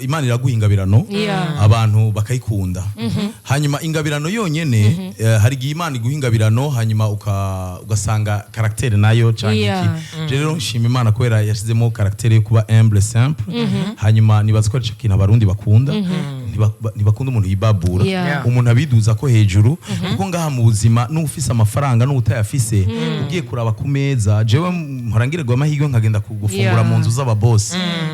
Imana iraguha ingabirano abantu bakayikunda hanyuma ingabirano yonyene hari gihe Imana iguha ingabirano hanyuma ugasanga karaktere nayo canke iki rero nshima Imana kubera yashizemo karaktere yo kuba humble simple hanyuma nibaza ko ari cyo kintu abarundi bakunda ntibakunda umuntu yibabura umuntu abiduza ko hejuru kuko ngaha mu buzima n'ufise amafaranga n'utayafise ugiye kuraba ku meza jewe mporangirwa amahirwe nkagenda kugufungura mu nzu z'aba boss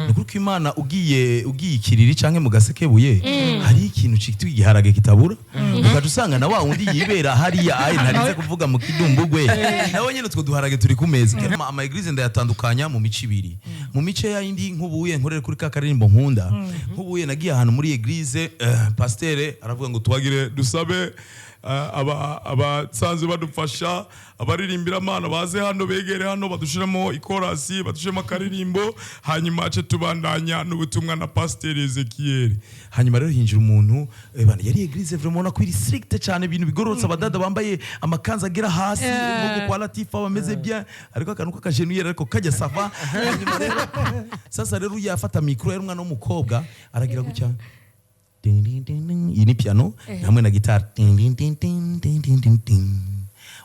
nuko Imana ugiye ikiriri canke mu gasekebuye hari ikintu cikitwa igiharage kitabura ukaje usanga na wa wundi yibera hariya ntarize kuvuga mu kidumbugwe nawe nyene utwo duharage turi ku meza ama eglise ndayatandukanya mu mici ibiri mu mice yindi nkubuye nkorere kuri kakarimbo nkunda nkubuye nagiye ahantu muri eglise pasteur aravuga ngo twagire dusabe abasanzwe badufasha abaririmbira Imana baze hano begere hano badushiramo ikorasi badushiremo akaririmbo hanyuma ace tubandanya n'ubutumwa na Pasteur Ezekiel hanyuma rero hinjira umuntu bana yari eglise vraiment na kwiri strict cyane ibintu bigororotse abadada bambaye amakanza agera hasi ngo kwa Latifa bameze bien ariko akanuka kajenuye ariko kajya sava hanyuma rero sasa rero yafata micro yari umwana w'umukobwa aragira gutya ding ding ding iyi ni piano hamwe na guitar ding ding ding ding ding ding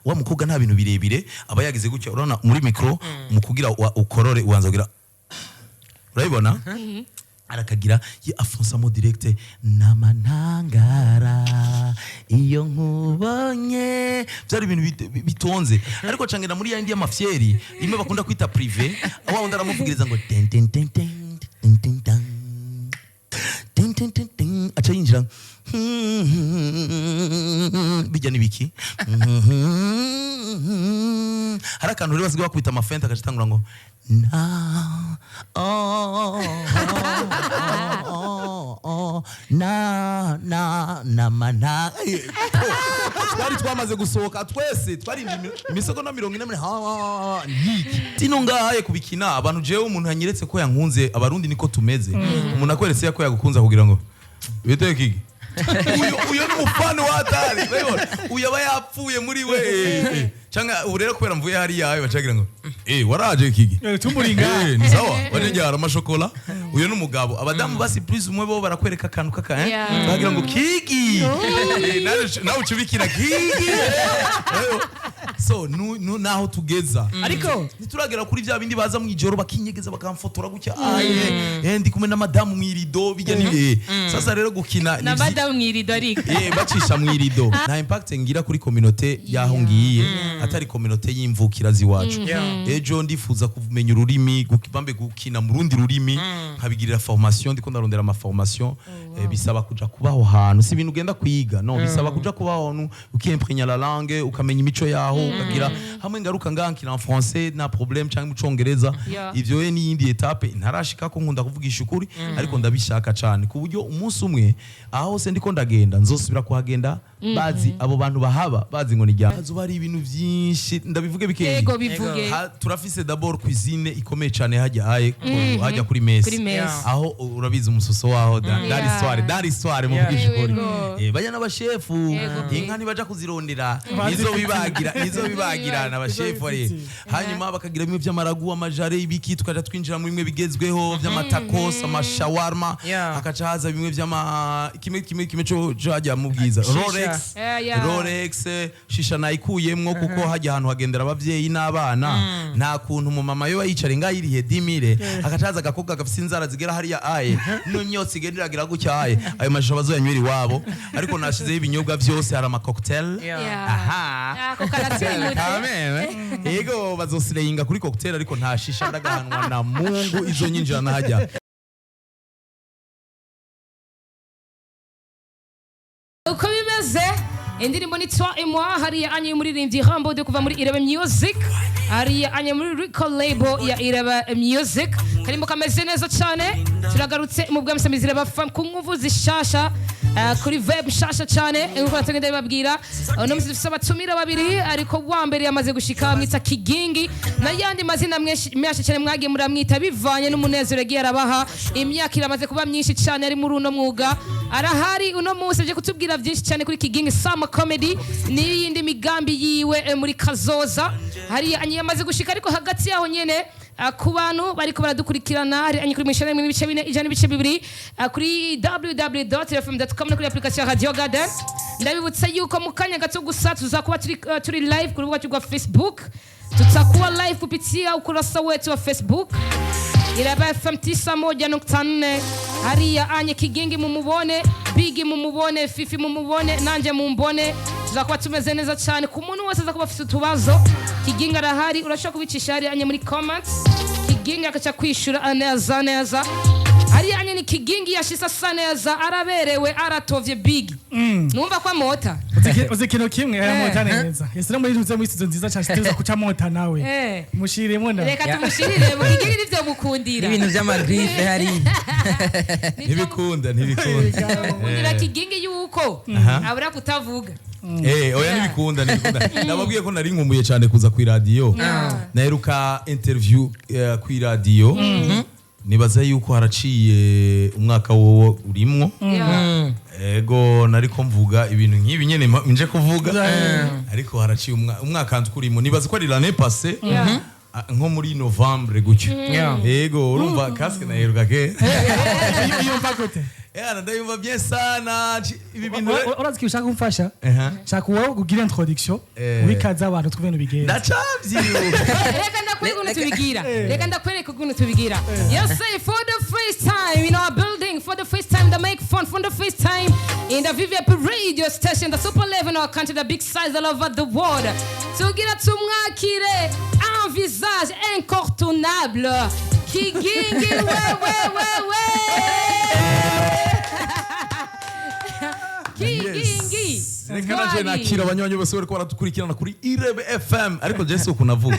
wa mukobwa nta bintu birebire aba yagize gutya urabona muri micro mukugira ukorore ubanza kugira urayibona arakagira afonsa mo direct namanangara iyo nkubonye byari ibintu bitonze ariko cangena muri yandi y'amafyeri imwe bakunda kwita privé aho wundi aramuvugiriza ngo ding ding ding ding ding ding ding ding ding ding acha yinjira bijya nibiki harakantu rero basigaye bakubita amafenta akacitangura ngo na na mana twari twamaze gusohoka twese twari imisogo na 40 niki tino ngahaye kubikina abantu jewe umuntu hanyeretse ko yankunze abarundi niko tumeze umuntu akweretse ko yagukunza kugira ngo biteke uyo ni umufana wa hatari uyo aba yapfuye muri we cyangwa urero kubera mvuye hari yawe bacagira ngo waraje kigi tumuringa ni sawa wanenjara amashokola uyo n'umugabo abadamu basi please umwe bo barakwereka akantu kaka bagira ngo kigi nawe ucubikira kigi so naho tugeza ariko nituragera kuri bya bindi baza mu ijoro bakinyegeza bakamfotora gutya ndi kumwe na madamu mwirido bijya nibe sasa rero gukina na madamu mwirido ariko bacisha mwirido na impact ngira kuri communauté yaho ngiye atari communauté y'imvukira ziwacu ejo ndifuza kumenya ururimi gukibambe gukina mu rundi rurimi nkabigirira formation ndiko ndarondera ama formation bisaba kuja kubaho hantu si ibintu ugenda kwiga no bisaba kuja kubaho hantu ukiimprégner la langue ukamenya imico yaho ukagira hamwe ngaruka ngankira en français na problème cyangwa mu congereza ivyo ni yindi etape ntarashika ko nkunda kuvugisha ukuri ariko ndabishaka cyane ku buryo umunsi umwe aho se ndiko ndagenda nzosubira kuhagenda bazi abo bantu bahaba bazi ngo nijya azuba ari ibintu byinshi ndabivuge bikeye yego bivuge turafise d'abord cuisine ikomeye cyane hajya kuri mesi aho urabizi umusoso waho dari soirée mu bwisho kuri bajya n'abashefu inka nibaja kuzirondera nizo bibagira n'abashefu ari hanyuma bakagira bimwe by'amaragu amajare ibiki tukaja twinjira mu bimwe bigezweho by'amatakos amashawarma akaca haza bimwe by'ama kimwe cyo hajya mu bwiza Rolex shisha nayikuyemwo kuko hajya ahantu hagendera abavyeyi n'abana nta kuntu mu mama yo yicare ngayirihe 10000 akacaza gakobwa gafise inzara zigera hariya n'imyotsi igenderagira gutya ayo mashusho bazoyanywera iwabo ariko nashizeho ibinyobwa byose hari ama cocktail yego bazosireyinga kuri cocktail ariko nta shisha ndagahanwa na Mungu izo nyinjira na hajya uko bimeze indirimbo ni Toi et moi hariya anye muririmbyi Rambo de kuva muri Irebe Music hariya anye muri record label ya Irebe Music karimo kameze neza cyane turagarutse mu bwamsamizi bafa ku nkuvu zishasha kuri vibe shasha cyane uko natagenda babwira no musifisa batumira babiri ariko wa mbere yamaze gushika mwita Kigingi na yandi mazina mweshe cyane mwagiye muramwita bivanye n'umunezero yagiye arabaha imyaka iramaze kuba myinshi cyane ari muri uno mwuga arahari uno munsi aje kutubwira byinshi cyane kuri Kigingi Summer Comedy n'iyindi migambi yiwe muri kazoza hari yamaze gushika ariko hagati yaho nyene ku bantu bariko baradukurikirana hari anye kuri mishana mu bice 4 ijana ibice 2 kuri www.rfm.com no kuri application Radio Garden. Ndabibutsa yuko mu kanya gato gusa tuzakuba turi live ku rubuga rwa Facebook. Tutakuwa live kupitia ukurasa wetu wa Facebook Iraba FM 91.4. Hariya anye Kigingi mumubone, Bigi mumubone, Fifi mumubone, nanje mumbone. Tuzakuba tumeze neza cyane ku muntu wese azakuba afite utubazo. Kigingi arahari, urashaka kubicisha hari anye muri comments. Kigingi akaca kwishura neza. Hariya anye ni Kigingi yashisa saneza, araberewe, aratovye Bigi. Numva kwa mota. Uzikino kimwe mota neza. Yesira muri ruze muri studio nziza cyane tuza kuca mota nawe. Mushiremo nda. Reka tumushirire mu Kigingi nivyo mukundira. Ibintu by'amagrife hari. Ntibikunda. Ngira Kigingi yuko abura kutavuga. Oya ntibikunda. Nababwiye ko nari nkumbuye cyane kuza ku radio. Naheruka interview ku radio. Nibaza yuko haraciye umwaka wowo urimwo. Ego nariko mvuga ibintu nk'ibi nyene nje kuvuga. Ariko haraciye umwaka ntukurimo. Nibaza ko ari l'année passée. Nko muri Novembre gutyo. Ego urumva casque naheruka ke. Yumva gute? Ndayumva bien sana. Ibi bintu urazi ki ushaka kumfasha? Shaka wowe kugira introduction wikaza abantu twibintu bigenda. Ndacavyiruka. Reka ndakwereka ukuntu tubigira. Yes, say for the first time in our building, for the first time to make fun, for the first time in the VVIP radio station, the super level in our country, the big size all over the world. Tugira tumwakire un visage incontournable. Kigingi Kigingi. Reka naje nakira abanywanyi bose bariko baradukurikirana kuri Irebe FM ariko Jesse ukunavuga.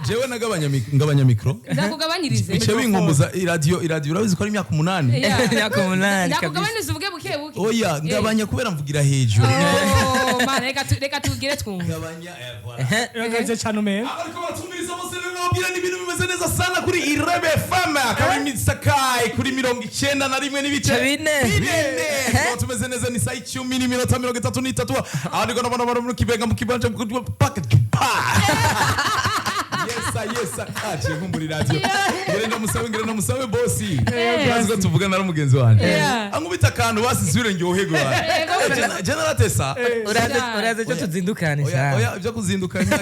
Jewe ngabanya mikro. Ndakugabanyirize. Bice binkumbuza radio urabizi ko ari imyaka 8. Imyaka 8. Ndakugabanyiriza uvuge buke. Oya ngabanya kubera mvugira hejuru. Oh man, reka tugire twumva. Ngabanya voilà. Yagaze cyane umenya. Ariko batumiriza bose nababwira ni ibintu bimeze neza sana kuri Irebe FM. Akaba Mitsakai kuri 91 n'ibice 4. Tumeze neza ni saa 10:33. Ariko nabona muri Kibenga mu kibanja packet. Yes, aje muri radio. Ngirenda musabe bossi. Urazi ko tuvugana na mugenzi wanje. Angubita kantu basizure ngyohego. General Tessa. Uraze cyo tuzindukane cyane. Oya ibyo kuzindukana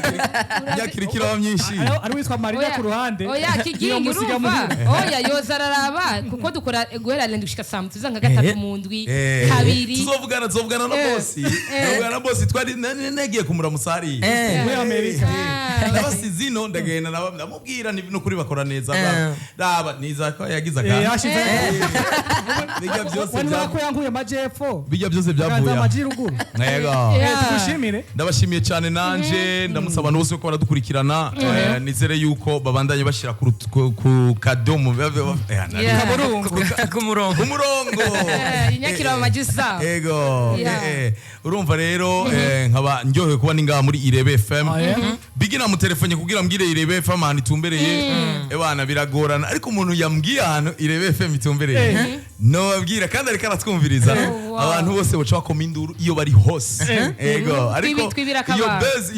nyakirikira myinshi. Ari witwa Marina ku ruhande. Oya Kigingi urumva. Oya yozararaba kuko dukora guhera lende gushika saa tuzanga gatatu mu ndwi kabiri. Tuzovugana na bossi. Tuzovugana na bossi twari negiye kumura musari. Muri Amerika. Nabasizino ndagenda ndamubwira no kuri bakora neza raba niza ko yagize yashize bijya byose byako yanguye majepfo bijya byose byavuye amajiruguru yego tugushimire ndabashimiye cyane nanje ndamusaba no bose ko baradukurikirana nizere yuko babandanye bashira ku kadomo ku murongo inyakira amajisa yego urumva rero nkaba ndyohe kuba ninga muri Irebe FM bigina mu telefone kugira mbwire Irebe FM ahantu itumbereye ebana biragorana ariko umuntu yambwiye ahantu Irebe FM itumbereye no babwira kandi ariko aratwumviriza abantu bose baca bakoma induru iyo bari hose yego ariko iyo buzz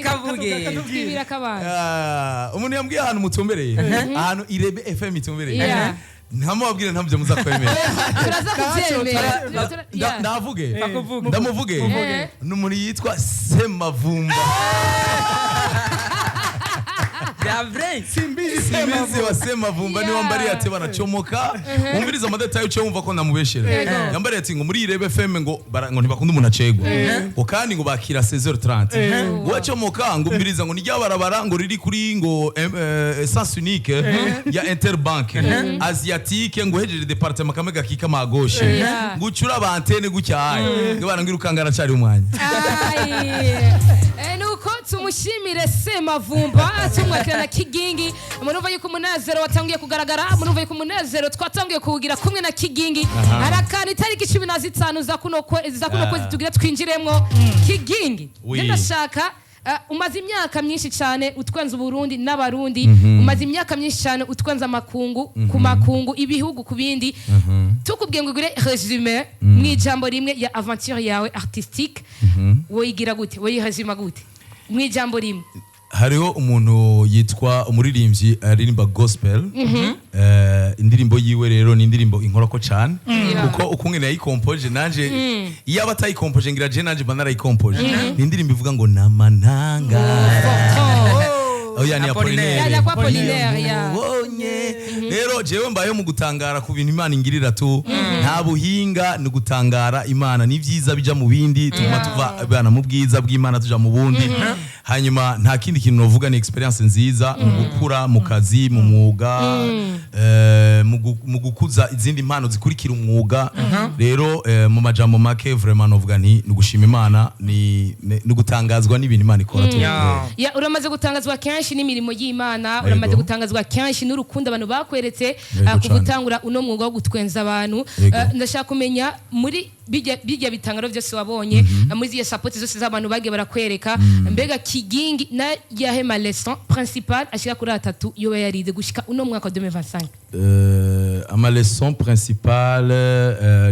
kavuge twibira kabana umuntu yambwiye ahantu mutumbereye ahantu Irebe FM itumbereye ntamubabwire ntamuje muzakwemera turaza kubyemera ndamuvuge n'umuntu yitwa Semavumba simbizi wa Semavumba ni wambari ati banachomoka umviriza amadetayo cyo wumva ko namubeshera yambari ati ngo muri Irebe FM ngo ntibakunda umuntu acegwa ngo kandi ngo bakira 16h30 ngo wachomoka ngo umviriza ngo nijya barabara ngo riri kuri ngo essence unique ya Interbank Asiatique ngo hejeje departement kamega kika magoshe ngo ucura bantene gucyaye ngo barangirukangara cyari umwanya nuko tumushimire Semavumba tumwakirana Kigingi murumva yuko umunezero watangiye kugaragara murumva yuko umunezero twatangiye kugira kumwe na Kigingi harakana itariki 15 za kuno kwezi tugira twinjiremwo Kigingi ndashaka umaze imyaka myinshi cyane utwenza Burundi n'abarundi umaze imyaka myinshi cyane utwenza makungu ku makungu ibihugu ku bindi tukubwiye ngo gure resume mwijambo rimwe ya aventure yawe artistique woyigira gute woyihazima gute mwijambo rimwe hariho umuntu yitwa umuririmbyi aririmba gospel indirimbo yiwe rero ni indirimbo inkorako cyane kuko ukungene yayikompoje nanje iyo abatayikompoje ngira je nanje banarayikompoje ni indirimbo ivuga ngo namananga oya ni Apollinaire rero jewe mbaye mu gutangara ku bintu Imana ingirira tu nta buhinga ni gutangara Imana ni vyiza bija mu bindi tuma tuva bana mu bwiza bw'Imana tuja mu bundi hanyuma nta kindi kintu novuga ni experience nziza mu gukura mu kazi mu mwuga mu gukuza izindi mpano zikurikira umwuga rero mu majambo make vraiment novuga ni gushima Imana ni gutangazwa n'ibintu Imana ikora tu ya uramaze gutangazwa kenshi n'imirimo y'Imana uramaze gutangazwa kenshi n'urukundo abantu bakweretse kugutangura uno mwuga wo gutwenza abantu ndashaka kumenya muri bijya bitangaro byose wabonye muri ziye support zose z'abantu bagiye barakwereka mbega kigingi na yahema leçon principal ashika kuri 3 yo yarize gushika uno mwaka wa 2025 ama leçon principal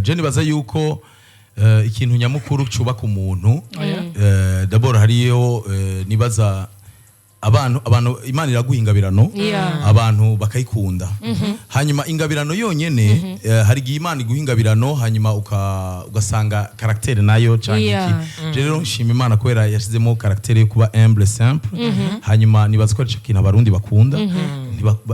je nibaza yuko ikintu nyamukuru cyubaka umuntu d'abord hariyo nibaza abantu Imana iraguha ingabirano abantu bakayikunda hanyuma ingabirano yonyene hari igihe Imana iguha ingabirano hanyuma ugasanga karaktere nayo cyane rero nshima Imana kubera yashizemo karaktere yo kuba humble simple hanyuma nibaza ko ikintu abarundi bakunda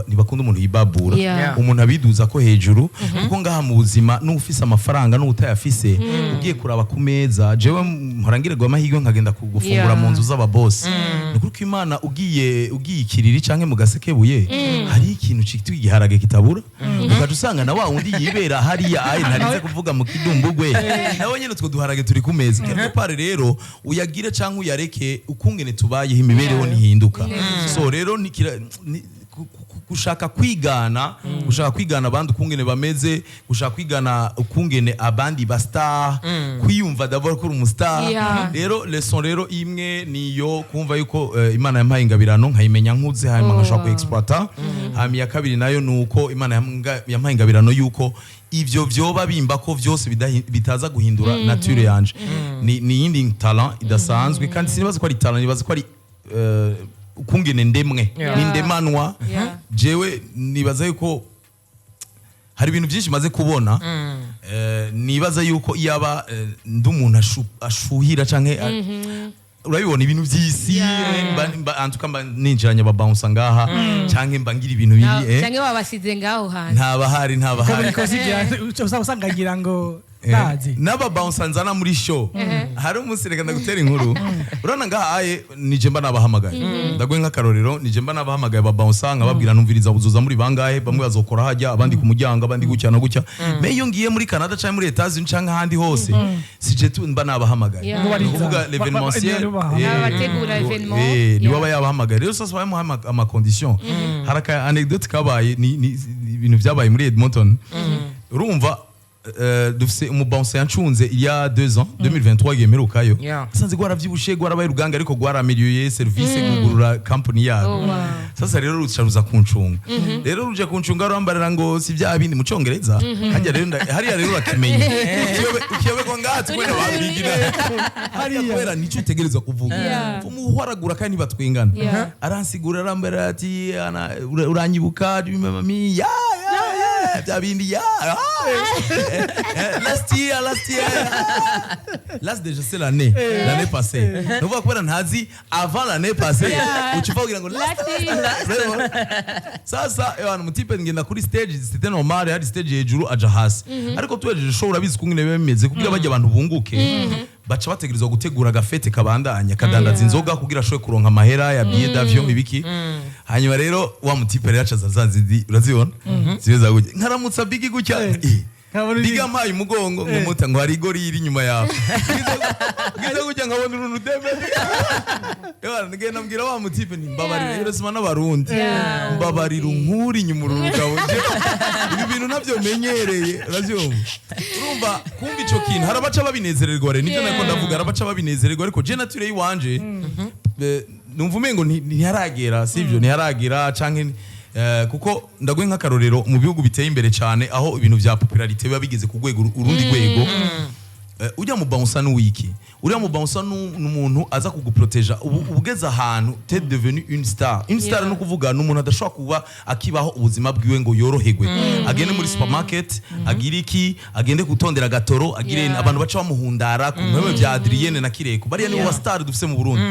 ntibakunda umuntu yibabura umuntu abiduza ko hejuru kuko ngaha mu buzima n'ufise amafaranga n'utayafise ugiye kuraba ku meza jewe mporangirwa amahirwe nkagenda kugufungura mu nzu z'ababosi nuko Imana ugiye ikiriri canke mu gasekebuye hari ikintu cyitwa igiharage kitabura ukaje usanga na wa wundi yibera hariya ntarize kuvuga mu kidumbugwe nawe nyene utwo duharage turi ku meza quelque part rero uyagire canke uyareke ukungene tubayeho imibereho ntihinduka so rero gushaka kwigana abandi ukungene bameze gushaka kwigana ukungene abandi ba star kwiyumva d'abord ko umustar rero leçon rero imwe niyo kumva yuko Imana yampaye ingabirano nkayimenya nkuze hanyuma ngashaka ku exploiter hanyuma ya kabiri nayo nuko Imana yampaye ingabirano yuko ivyo vyoba bimba ko vyose bitaza guhindura nature yanje ni yindi talent idasanzwe kandi sinibaza ko ari talent nibaza ko ari ukungene ndemwe nindemanwa jewe nibaza yuko hari ibintu byinshi maze kubona nibaza yuko iyaba ndi umuntu ashuhira canke urabibona ibintu by'isi antuka ninjiranye babounce ngaha canke mbangira ibintu biri canke babasize ngaho hanze ntabahari usangagira ngo naba bounce nzana muri show hari umunsi reka ndagutera inkuru urana ngaha nije mba nabahamagaye ndagwe nk'akarorero nije mba nabahamagaye ba bounce nkababwira numviriza buzuza muri bangahe bamwe bazokora hajya abandi ku muryango abandi gucya no gucya me iyo ngiye muri Canada cyangwa muri Etats-Unis cyangwa handi hose sije tu mba nabahamagaye kuvuga l'événementiel abategura événement ni baba yabahamagaye rero sasa bamuha ama condition haraka anecdote kabaye ni ibintu byabaye muri Edmonton urumva dufise umubounce yancunze il y a 2 ans 2023 yemerukayo sanze gwaravyibushe gwarabaye ruganga ariko gwarameliye service kugurura company yabo sasa rero rucaruza kuncunga rero ruje kuncunga rambarira ngo si bya bindi mu Congereza hajya rero hariya rero rakimenye ukiyobe ko ngati kwene babigira hariya kwera nico utegerezwa kuvuga umuhwaragura kandi batwingana aransigura rambarira ati uranyibuka mami ya bindi last year déjà c'est l'année passée nous va quoi ntazi avant l'année passée uchifa kugira ngo sasa abantu mutipe ngenda kuri stage c'était normal hari stage hejuru aja hasi ariko tuwejeje show urabizi kungene bemeze kugira bajya abantu bunguke baca bategerezwa gutegura gafete kabandanya kadandaza inzoga kugira showe kuronka amahera ya billet d'avion ibiki hanyuma rero wa mutipe rero acaza zanzidi urazibona zibeza gutya nkaramutsa bigi gutya biga mayi mugongo ngumuta ngo hari gori iri nyuma yawe gize gutya nkabona uruntu debe yara ngenda mbwira wa mutipe ni mbabarira rero sima n'abarundi mbabarira unkuri nyuma urugabo ibi bintu navyo menyereye uravyumva urumva kumva ico kintu harabaca babinezererwa rero nivyo nako ndavuga harabaca babinezererwa ariko je nature yiwanje numva umengo ntiharagera sivyo ntiharagera canke kuko ndagwe nk'akarorero mu bihugu biteye imbere cyane aho ibintu bya popularité biba bigeze ku rwego urundi rwego ujya mu bouncer n'uwiki uriya mu bouncer n'umuntu aza kuguproteja ubugeza ahantu t'es devenu une star no kuvuga n'umuntu adashobora kuba akibaho ubuzima bwiwe ngo yoroherwe agende muri supermarket agira iki agende gutondera gatoro agire abantu baca bamuhundara ku mpeme bya Adrienne na Kireko bariya ni wa star dufise mu Burundi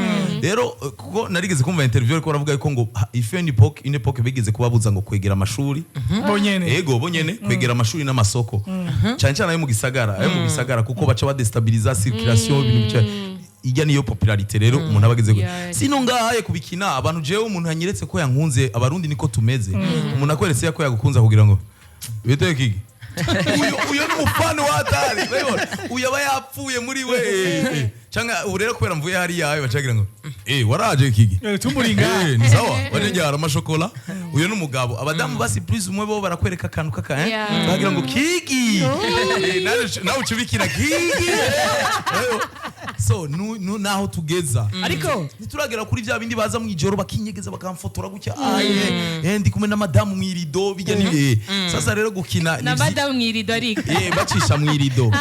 rero kuko narigeze kumva interview ariko baravuga yuko ngo ife une époque bigeze kubabuza ngo kwegera amashuri bonyene kwegera amashuri n'amasoko cyane cyane ayo mu gisagara kuko baca badestabiliza circulation ibintu bica ijya niyo popularité rero umuntu abageze sino ngahaye kubikina abantu jewe umuntu hanyeretse ko yankunze abarundi niko tumeze umuntu akweretse ko yagukunza kugira ngo bite kiki uyo ni umufana wa Atari uyo aba yapfuye muri we cyangwa urero kubera mvuye hari yawe bacagira ngo waraje kigi tumuringa ni sawa waje njyara amashokola uyo n'umugabo abadamu basi please umwe bo barakwereka akantu kaka bagira ngo kigi nawe ucubikira kigi so naho tugeza ariko nituragera kuri bya bindi baza mu ijoro bakinyegeza bakamfotora gutya ndi kumwe na madamu mwirido bijya ni sasa rero gukina na madamu mwirido ariko bacisha mwirido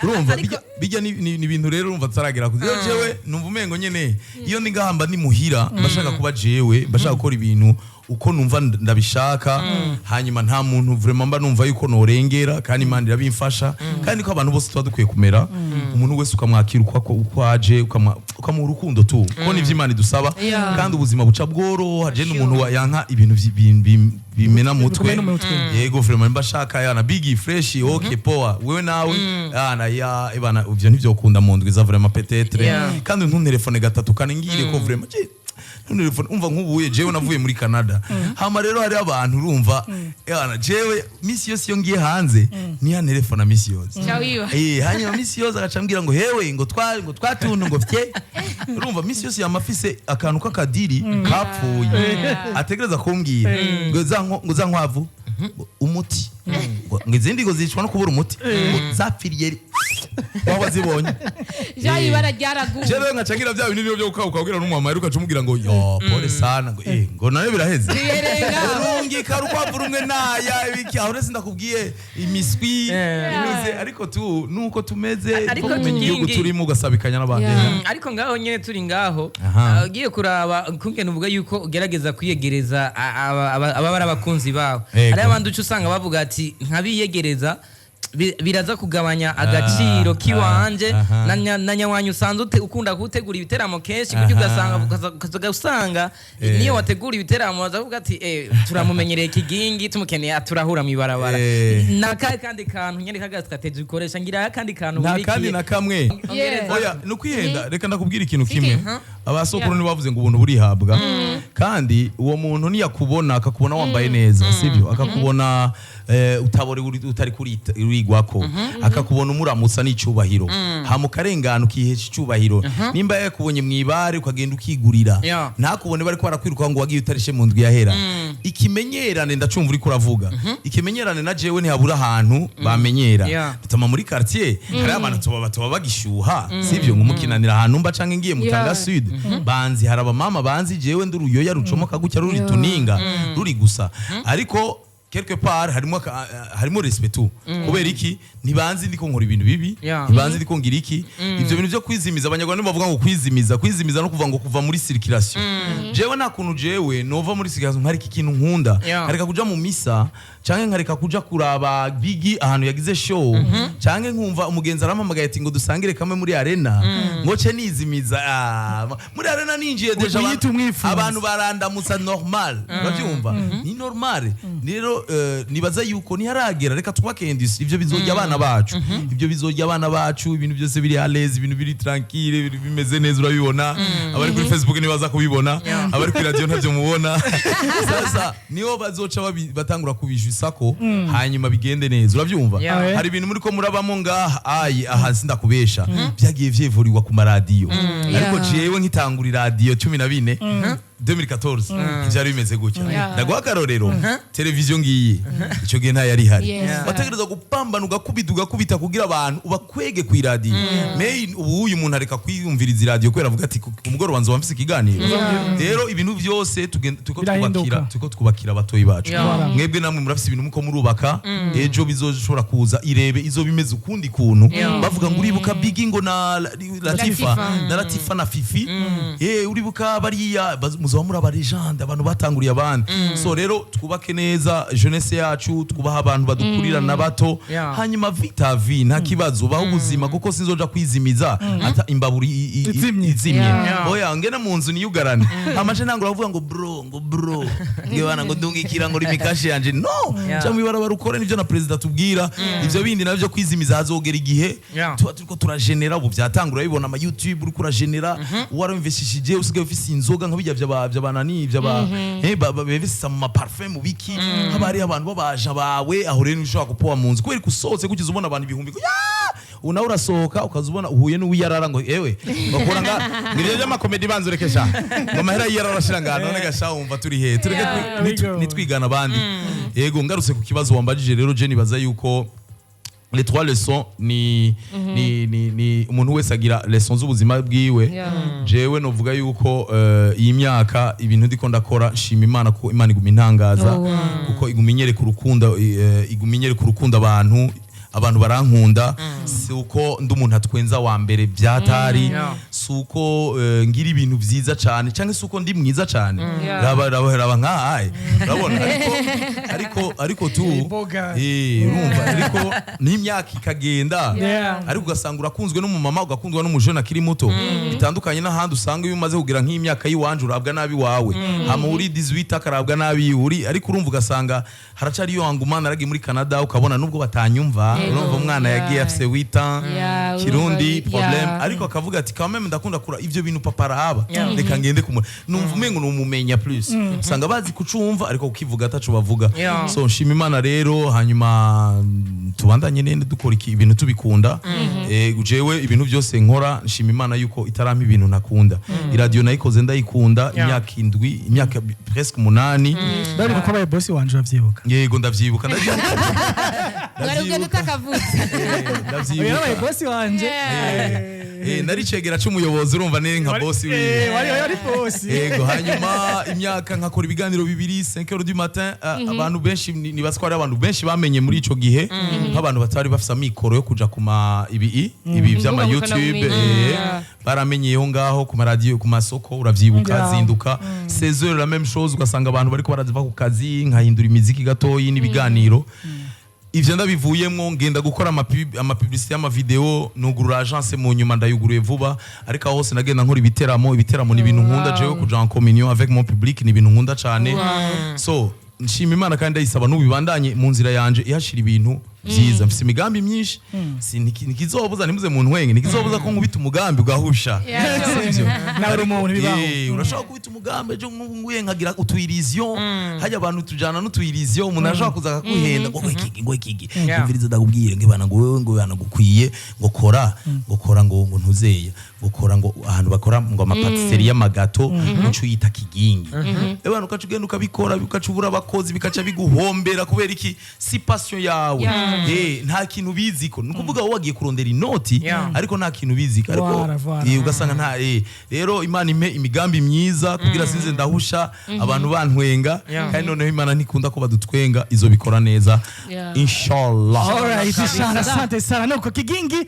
urumva bijya ni ibintu rero urumva tsaragera kuziyo jewe numva umengo nyene iyo ndi ngahamba ni muhira bashaka kuba jewe bashaka gukora ibintu uko numva ndabishaka hanyuma nta muntu vraiment mba numva yuko norengera kandi Imana irabimfasha kandi ko abantu bose tuba dukwiye kumera umuntu wese ukamwakira uko aje ukamuha urukundo tu ko nivyo Imana idusaba kandi ubuzima buca bworoha je n'umuntu yanka ibintu bimena mutwe yego vraiment mbashaka yana big fresh okay power wewe nawe ebana ivyo nivyo ukunda mu ndwi za vraiment peut-être kandi ntuntelefone gatatu kandi ngire ko vraiment umva nk'ubuye jewe navuye muri Canada hama rero hari abantu urumva jewe misi yose iyo ngiye hanze ni ya telefone misi yose hanyuma misi yose agacambwira ngo hewe ngo twatuntu ngo fye urumva misi yose yamafise akantu k'akadiri kapfuye ategereza kumbwira ngo za nkwavu umuti ngo izindi ngo zicwa no kubura umuti zapfiriye waba zibonye jayi baragyaraguye jewe nkacangira bya bintu byo ukabwira n'umwama yari ukacumubwira ngo pole sana ngo nayo biraheze urungi karukwavu rumwe naya ibiki aho rese ndakubwiye imiswi imize ariko tu nuko tumeze ariko igihugu turimo ugasabikanya n'abandi ariko ngaho nyene turi ngaho ugiye kuraba kungene uvuga yuko ugerageza kwiyegereza ababara abakunzi bawe ari abandi ucu usanga bavuga ati nkabiyegereza biraza kugabanya agaciro kiwanje na nyawanyu usanzwe ukunda gutegura ibiteramo kenshi kuko ugasanga niyo wategura ibiteramo bazavuga ati turamumenyereye kigingi tumukeneye turahura mu ibarabara nakaye kandi kantu nyene kaga strategy ukoresha ngira kandi kantu burikiye kandi na kamwe oya no kwihenda reka ndakubwira ikintu kimwe abasokuru ni bavuze ngo ubuntu burihabwa kandi uwo muntu niyakubona akakubona wambaye neza sivyo akakubona utabore utari kuri urigwako akakubona umuramutsa n'icubahiro hamukarengana ukihesha icubahiro nimba yakubonye mwibare ukagenda ukigurira ntakubone bari ko barakwiruka ngo wagiye utarishe mu ndwi yahera ikimenyerane ndacumva uri kuravuga ikimenyerane na jewe ntihabura ahantu bamenyera bitama muri quartier hari abantu tuba bagishuha sivyo ngo mukinanira ahantu mba canke ngiye mutanga sud banzi haraba mama banzi jewe nduruyoya rucomoka gutya ruri tuninga ruri gusa ariko quelque part harimo respect tu kubera iki ntibanzi ndiko nkora ibintu bibi ntibanzi ndiko ngira iki ivyo bintu byo kwizimiza abanyarwanda bavuga ngo kwizimiza no kuva ngo kuva muri circulation jewe nakuntu jewe nova muri circulation nkarika ikintu nkunda nkarika kuja mu misa canke nkarika kuja kuraba bigi ahantu yagize show canke nkumva umugenzi arampamagaye ati ngo dusangire kamwe muri arena ngoce nizimiza muri arena ninjiye deja abantu barandamutsa normal bavyumva ni normal rero nibaza yuko ntiharagera reka twubake industry ivyo bizojya abana bacu ibyo bizojya abana bacu ibintu byose biri à l'aise ibintu biri tranquille bimeze neza urabibona abari kuri Facebook nibaza kubibona abari kuri radio ntavyo mubona sasa niho bazoca batangura kubijisako hanyuma bigende neza urabyumva hari ibintu muri ko murabamo ngaha aha sindakubesha byagiye vyevuriwa ku maradiyo ariko jewe nkitangura radio 14 2014 byari bimeze gutya ndaguha akarorero televiziyo ngiyi icyo gihe nta yari hari wategereza gupambana ugakubita kugira abantu ubakwege ku iradiyo ubu uyu muntu areka kwiyumviriza iradiyo kubera avuga ati ku mugoroba nzoba mfise ikiganiro rero ibintu byose tuko twubakira abatoyi bacu mwebwe namwe murafise ibintu muko murubaka ejo bizoshobora kuza irebe izo bimeze ukundi kuntu bavuga ngo uribuka Biggie ngo na Latifa na Fifi uribuka bariya muzaba muri abalegende abantu batanguriye abandi so rero twubake neza jeunesse yacu twubaha abantu badukurira na bato hanyuma vita vi nta kibazo baho ubuzima kuko sinzoja kwizimiza ata imbaburi izimye oya ngena mu nzu niyugarane amaje ntango bavuga ngo bro ngebana ngo ndungikira ngo rimikashi yanje no cyangwa ibarabara ukore nivyo na president tubwira ivyo bindi navyo kwizimiza hazogera igihe tuba turiko turagenera ubu byatangura bibona ama YouTube uri kuragenera waro investishije usigaye ufise inzoga nkabijya by'abanani bevisa mu parfum biki habari abantu babaja bawe aho rero ushobora kupoa mu nzu kubera kusose kugize ubona abantu ibihumbi unawe urasohoka ukazubona uhuye n'uwiyarara ngo ewe bakora ngiryo y'amakomedi banzurekesha ngo mahera yiyarara shiranga none gasha wumva turi he tureke nitwigana abandi yego ngarutse ku kibazo wambajije rero je nibaza yuko les trois leçons ni umuntu wese agira leçons z'ubuzima bwiwe jewe novuga yuko iyi myaka ibintu ndiko ndakora nshima Imana ko Imana iguma intangaza kuko iguminyere ku rukundo abantu barankunda si uko ndi umuntu atwenza wa mbere byatari si uko ngira ibintu byiza cyane cyangwa si uko ndi mwiza cyane raba nkahaye urabona ariko tu urumva ariko n'imyaka ikagenda ariko ugasanga urakunzwe n'umumama ugakundwa n'umujene akiri muto bitandukanye n'ahandi usanga iyo umaze kugira nk'imyaka y'iwanje urabwa nabi wawe hama uri 18 akarabwa nabi uri ariko urumva ugasanga haracari yo angumana aragiye muri Canada ukabona nubwo batanyumva urumva umwana yagiye afise 8 ans kirundi problem ariko akavuga ati quand même ndakunda kura ivyo bintu papa arahaba reka ngende kumwe numva umengo numumenya plus usanga bazi kucumva ariko ukivuga ataco bavuga so nshima Imana rero hanyuma tubandanye nende dukora ibintu tubikunda jewe ibintu byose nkora nshima Imana yuko itarampa ibintu nakunda iradio nayikoze ndayikunda imyaka presque 8 bari ko baye boss wanje bavyibuka yego ndavyibuka ndavyibuka baye boss wanje naricegera cy'umuyobozi urumva nere nka boss wiwe wari boss yego hanyuma imyaka nkakora ibiganiro 5h du matin abantu benshi nibaswara abantu benshi bamenye muri ico gihe nk'abantu batari bafisa mikoro yo kuja kuma ibi by'ama YouTube baramenyeyeho ngaho ku radio ku masoko uravyibuka zinduka 16h la même chose ugasanga abantu bariko baraziva ku kazi nkahindura imiziki gatoyi n'ibiganiro ivyo ndabivuyemwo ngenda gukora ama publicité ama video nugurura agence mu nyuma ndayuguruye vuba ariko aho hose nagenda nkora ibiteramo ni ibintu nkunda jewe kuja en communion avec mon public ni ibintu nkunda cyane so nshima Imana kandi ndayisaba n'ubibandanye mu nzira yanje ihashira ibintu byiza mfise imigambi myinshi nikizobuza nimuze mu ntwenge nikizobuza ko nkubita umugambi ugahusha nawe umuntu bibaho urashaka kubita umugambi ejo nguye nkagira utwiriziyo hajya abantu tujana n'utwiriziyo umuntu ashaka kuza akakuhenda ngo ikigi umviriza ndakubwire ngibana ngo wewe ngo yana gukwiye ngo kora ngo ntuzeye gukora ngo ahantu bakora ngo amapatisserie y'amagato ucu yita kigingi abantu ukacugenda ukabikora bikacubura abakozi bikaca biguhombera kubera iki si passion yawe nta kintu biziko nukuvuga wowe wagiye kurondera inoti ariko nta kintu biziko ariko ugasanga nta rero Imana impe imigambi myiza kugira sinze ndahusha abantu bantwenga kandi noneho Imana ntikunda ko badutwenga izo bikora neza inshallah. Alright, inshallah. Asante sana nuko kigingi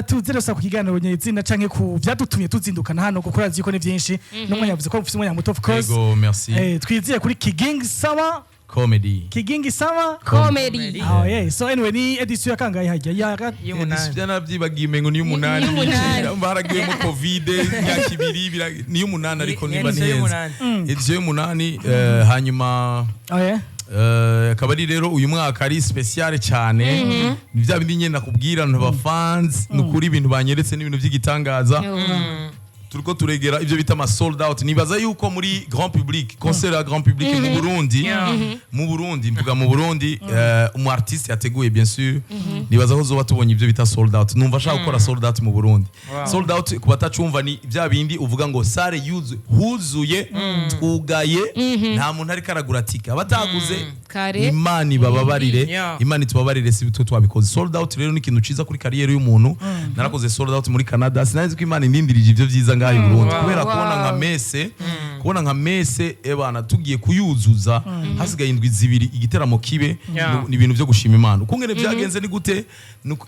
tuzirosa ku kiganiro nyezina canke ku vyadutumye tuzindukana hano gukora ziko ni vyinshi no yavuze ko ufite umwanya muto of course. Yego, merci. Twiziye kuri Kigingi Sama Comedy. Kigingi Sama Comedy. Oh yeah. So anyway ni edition yakangaye hajya ya y'umunani byibagiye mengo ni y'umunani baragiye mu covid myaka 2 ni y'umunani ariko niba neza edition y'umunani hanyuma oh yeah kabari rero uyu mwaka ari special cyane ni bya bindi nyene nakubwira ntu ba fans nukuri ibintu banyeretse n'ibintu by'igitangaza turiko turegera ivyo bita ama sold out. Nibaza yuko muri grand public, concert à grand public mu Burundi mvuga mu Burundi umu artiste yateguye bien sûr. Nibaza ko zoba tubonye ivyo bita sold out. Numva shaka gukora sold out mu Burundi. Sold out kubatacumva ni vya bindi uvuga ngo sare huzuye twugaye nta muntu ari karagura tika abataguze Imana bababarire Imana tubabarire si bitwe twabikoze. Sold out rero ni ikintu ciza kuri career y'umuntu. Narakoze sold out muri Canada sinanzi ko Imana indindirije ivyo vyiza ngaho i Burundi kubera kubona nka mese ebana tugiye kuyuzuza hasigaye indwi zibiri igiteramo kibe ni ibintu byo gushima Imana. Ukungene byagenze ni gute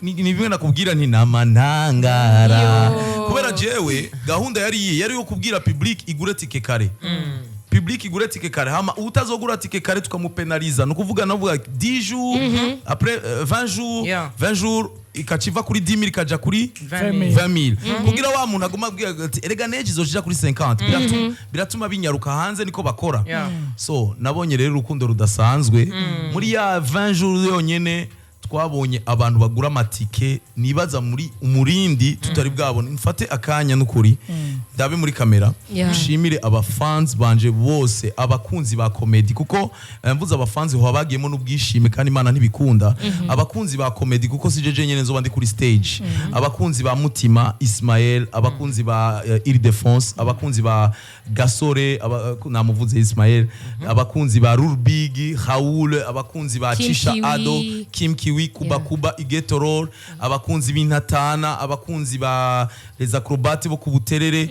ni bimwe nakubwira nti namanangara kubera jewe gahunda yari yo kubwira public igure tike kare. Public igure tike kare hama utazogura tike kare tukamupenaliza no kuvuga navuga 10 jours après 20 jours ikachiva kuri 10,000 ikaja kuri 20,000 kugira wa muntu agoma abwira ati erega neje izojija kuri 50 biratuma binyaruka hanze niko bakora. So nabonye rero urukundo rudasanzwe muri ya 20 jours yonyene twabonye abantu bagura amatike nibaza muri umurindi tutari bwabone. Mfate akanya n'ukuri ndabe muri kamera ushimire abafans banje bose abakunzi ba comedy kuko mvuze abafans ho bagiyemo n'ubwishime kandi Imana ntibikunda abakunzi ba comedy kuko sijeje nyene nzoba ndi kuri stage abakunzi ba Mutima Ismael abakunzi ba Ile-de-France abakunzi ba Gasore namuvuze Ismael abakunzi ba Rulbig Raoul abakunzi ba Chisha Ado Kim Kiwi Kuba Igetorol abakunzi b'Intatana abakunzi ba Les Acrobates bo kubuterere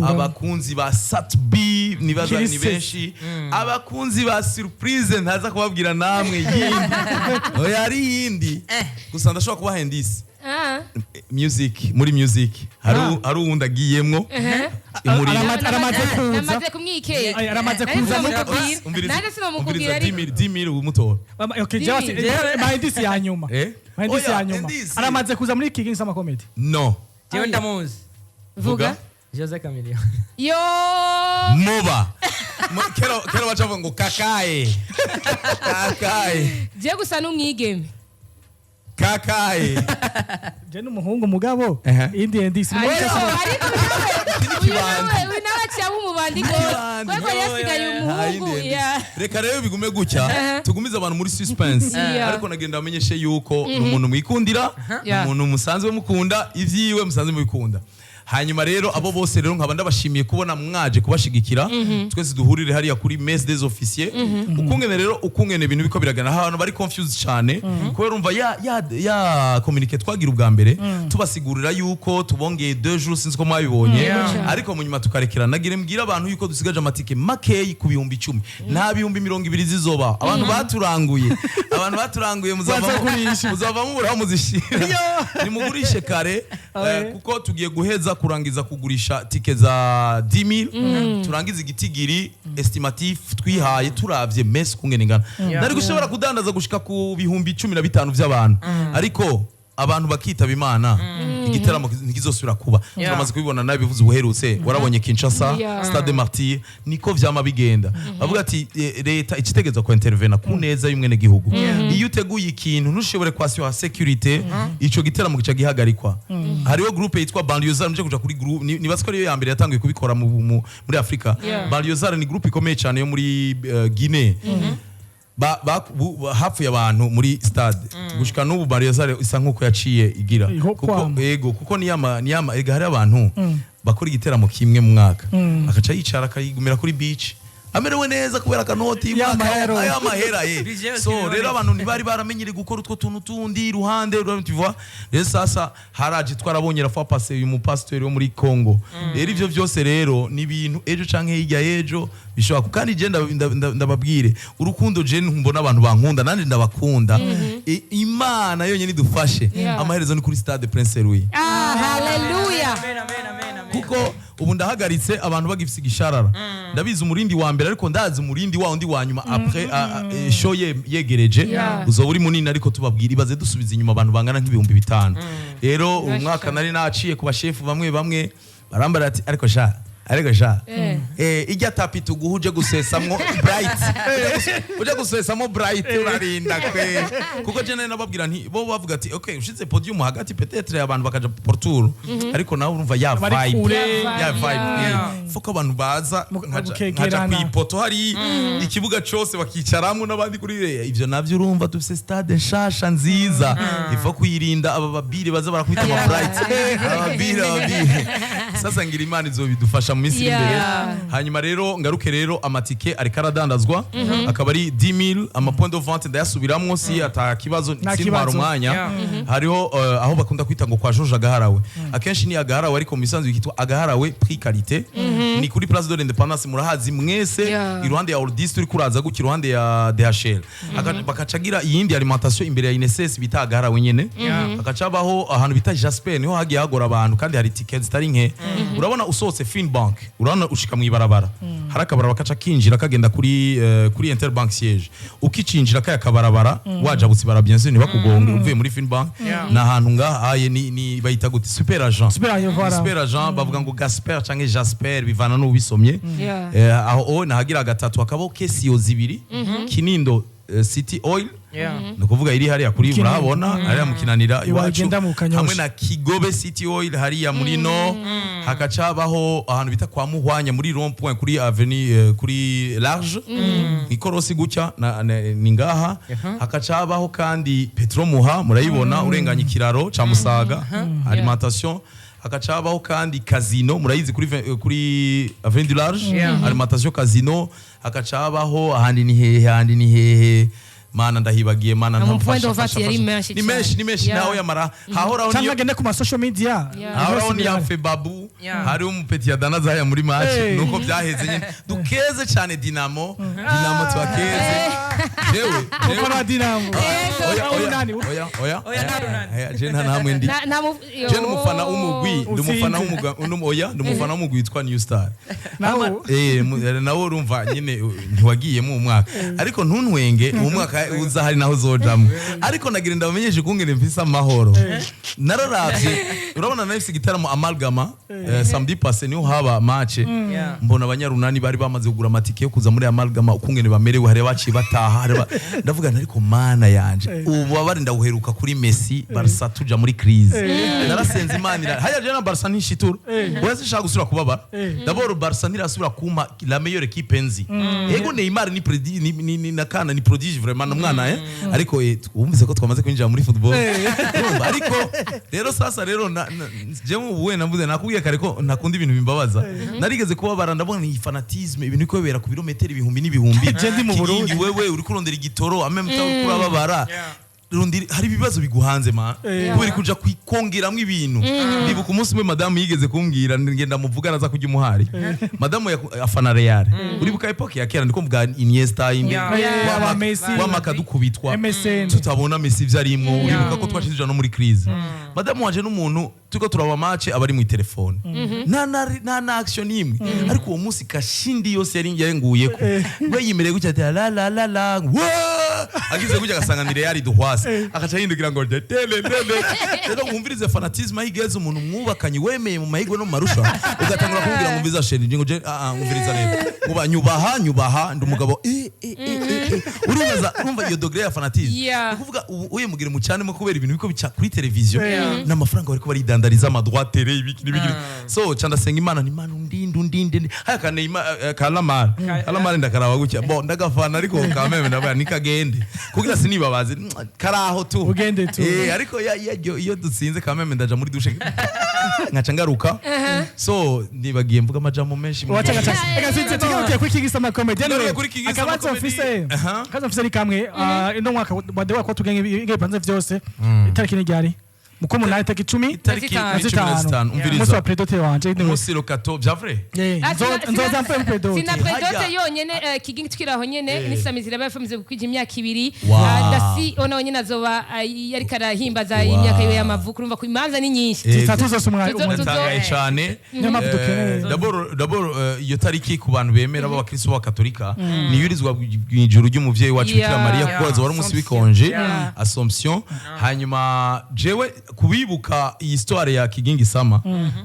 abakunzi ba Satbi nibaza ni benshi abakunzi ba Surprise ntaza kubabwira namwe yindi oyari yindi gusa ndashobora kuba hendisi muri music hari uwundi agiyemwo aramaze kumwikeka aramaze kuza nande sinomukubwira ari 10,000 umutora. Okay just mahindisi ya nyuma aramaze kuza muri King Sama Comedy. No jewe ndamuzi vuga Jose Chameleone yo moba kero bacavuga ngo kakaye je gusa n'umwigeme kakaye je n'umuhungu mugabo indi ndisi reka rero bigume gutya tugumize abantu muri suspense ariko nagenda bamenyeshe yuko umuntu mwikundira umuntu musanzwe mukunda ivyiwe musanzwe mubikunda. Hanyuma rero abo bose rero nkaba ndabashimiye kubona mwaje kubashigikira twese duhurire hariya kuri Messe des Officiers ukungene ibintu biko biragana abantu bari confused cyane kubera umva ya communique twagira ubwa mbere tubasigurira yuko tubongeye 2 jours sinzi ko mwabibonye ariko mu nyuma tukarekera nagire mbwira abantu yuko dusigaje amatike makeyi ku 10,000 nta 20,000 zizoba abantu baturanguye muzava mubura muzishira nimugurishe kare kuko tugiye guheza kurangiza kugurisha tike za 10,000 turangiza igitigiri estimatif twihaye turavye Messe kungene ngana nari gushobora kudandaza gushika ku 15,000 by'abantu ariko abantu bakitaba Imana igiteramo ntikizosubira kuba turamaze kubibona nabi bivuze ubuherutse warabonye Kinshasa Stade Martyr niko vyama bigenda bavuga ati leta ikitegeza ko intervena ku neza y'umwene gihugu iyo uteguye ikintu ntushobore kwashyira security ico giteramo kica gihagarikwa. Hariho groupe yitwa Banlieusard nje kuja kuri groupe nibasko ariyo ya mbere yatangiye kubikora muri Afrika. Banlieusard ni groupe ikomeye cyane yo muri Guinea hafu y'abantu muri stade gushika n'ubu Banlieusard isa nkuko yaciye igira kuko niyama hari abantu bakora igiteramo kimwe mu mwaka akaca yicara akayigumira kuri beach amerewe neza kubera kanoti y'amahera so rero abantu ntibari baramenyere gukora utwo tuntu tundi iruhande tu vois rero sasa haraje twarabonye rafa passer uyu mupasteur wo muri Congo rero ivyo byose rero ni ibintu ejo canke hirya ejo bishobora kandi je ndababwire urukundo je mbona abantu bankunda nanje ndabakunda Imana yonyene idufashe amaherezo ni kuri Stade Prince Louis. Hallelujah kuko ubu ndahagaritse abantu bagifise igisharara ndabizi umurindi wa mbere ariko ndazi umurindi wa undi wa nyuma après show yegereje uzo uri munini ariko tubabwira ibaze dusubiza inyuma abantu bangana nk'ibihumbi 5 rero umwaka nari naciye ku bashefu bamwe barambara ati ariko ariko sha ijya tapi tuguhuje gusesamwo bright uje gusesamwo bright urarinda kwe kuko je nababwira nti bo bavuga ati okay ushize podium hagati peut-être abantu bakaja portour ariko nawe urumva ya vibe fuko abantu baza nkaja kwipoto hari ikibuga cyose bakicaramwe n'abandi kuri ivyo navyo urumva dufise stade nshasha nziza ifo kuyirinda aba babire baza barakwita ama bright ababire sasa ngira imana izobidufasha mu minsi imbere hanyuma rero ngaruke rero amatike ari karadandazwa akaba ari 10000 ama point de vente ndayasubiramwo si atakibazo simara umwanya hariho aho bakunda kwita ngo kwa George Agaharawe akenshi ni Agaharawe ariko misanzu yitwa Agaharawe prix qualité ni kuri place de l'indépendance murahazi mwese iruhande ya Ordis turi kuraza guki iruhande ya DHL bakacagira iyindi alimentation imbere ya INSS bita Agaharawe nyene akacabaho ahantu bita Jasper niho hagiye hagora abantu kandi hari tickets tari nke urabona usose Finbank urabona ushika mu ibarabara harakabaraba kaca kinjira kagenda kuri Interbank siège ukicinjira kaya kabarabara waja busibara bien sûr nibakugonga uvuye muri Finbank na hantu ngahaye ni bayita gute super agent bavuga ngo Gasper canke Jasper bivana no bisomye aho nahagira gatatu akabo kesio zibiri Kinindo City Oil no kuvuga iri hariya kuri murabona hariya mukinanira iwacu hamwe na Kigobe City Oil hariya muri no hakacabaho ahantu bita kwa Muhwanya muri rond point kuri avenue kuri large ikorosi gucya ni ngaha hakacabaho kandi Petro Muha murayibona urenganya ikiraro ca Musaga alimentation hakacabaho kandi casino murayizi kuri avenue du large alimentation casino hakacabaho ahandi ni hehe mana ndahibagiye mana ntamufasha ni meshi naho yamara hahoraho niyo cyangwa ku ma social media hahoraho ni yafe babu hari umupeti ya dana zaya muri match nuko byaheze nyine dukeze cyane Dinamo twakeze jewe kwa Dinamo oya je nta namwe ndi je numufana umugwi ndumufana umugwi witwa New Star nawo urumva nyine ntiwagiyemo umwaka ariko ntuntwenge umwaka uza hari naho zojamo ariko nagira ndabamenyeshe kungene mfise amahoro nararavye urabona nafise gitaramo Amalgama samedi passé niho haba match mbona abanyarunani bari bamaze kugura amatike yo kuza muri Amalgama ukungene bamerewe hari baci bataha ndavuga ariko mana yanje ubu abari ndawuheruka kuri Messi Barca tuja muri crise narasenze imana haya je na Barca nishitura wese shaka gusura kubabara d'abord Barca nirasubira kuma la meilleure équipe enzi ego Neymar ni nakana ni prodige vraiment umwana ariko wumvise ko twamaze kwinjira muri football ariko rero sasa rero je mu buwe nambuze nakubwiye kare ko nakunda ibintu bimbabaza narigeze kubabara ndabona ni fanatisme ibintu ko bera ku birometero ibihumbi n'ibihumbi je ndi mu Burundi wewe uri kurondera igitoro ameme kurababara hari ibibazo biguhanze ma kubera kuja kwikongeramwe ibintu ndibuka umunsi mwe madame yigeze kumbwira ngenda muvugana za kujya umuhari madame afana Real uribuka epoque ya kera ndiko mvuga Iniesta indi wa makadukubitwa tutabona Messi vyarimwo uribuka ko twashizije no muri crise madame waje n'umuntu tuko turaba match abari mu telefone na action imwe ariko uwo munsi kashindi yose yari yarenguye ko we yimereye gutya la agize gutya gasanga ni Real duhwase akaca yindukira ngo tele rero mwumvirize fanatisme ayigeze umuntu mwubakanye wemeye mu mahigwe no marusha ugatangura kumbwira ngo mviza sheni ngo je mwumviriza rero muba nyubaha ndumugabo uribaza urumva iyo degré ya fanatisme ukuvuga uye mugire mu cyane mo kubera ibintu biko bica kuri television n'amafaranga bariko baridandariza ama droit télé ibiki so cyanda senga imana ni mana undinde haya kane Kalamar ndakaraba gutya bo ndagafana ariko kameme nabaya nikagende kugira sinibabaze karaho tu ugende tu ariko iyo dutsinze kameme ndaja muri dushe ngaca ngaruka so nibagiye mvuga amajambo menshi agasinze tugiye kuri Kigisa ma comedy akabazo office ni kamwe ino mwaka wadewa ko tugenge panze vyose itariki ni ryari muko munani tariki 10 tariki 15 umviriza muso wa predote wanje musi lokato bya vrai nzoza mpe predote sina predote yonyene kigingi tukiraho nyene nisamizira bafamize kukwija imyaka 2 dasi ona nyene azoba yari karahimbaza imyaka yo y'amavuko urumva ko imanza ni nyinshi tutatuzo umwanya umutagaye cyane d'abord iyo tariki ku bantu bemera b'abakristo b'abakatolika ni yurizwa ijuru ry'umuvyeyi wacu Bikira Maria kuko wari umunsi bikonje Assomption hanyuma jewe kubibuka iyi histoire ya Kigingi Sama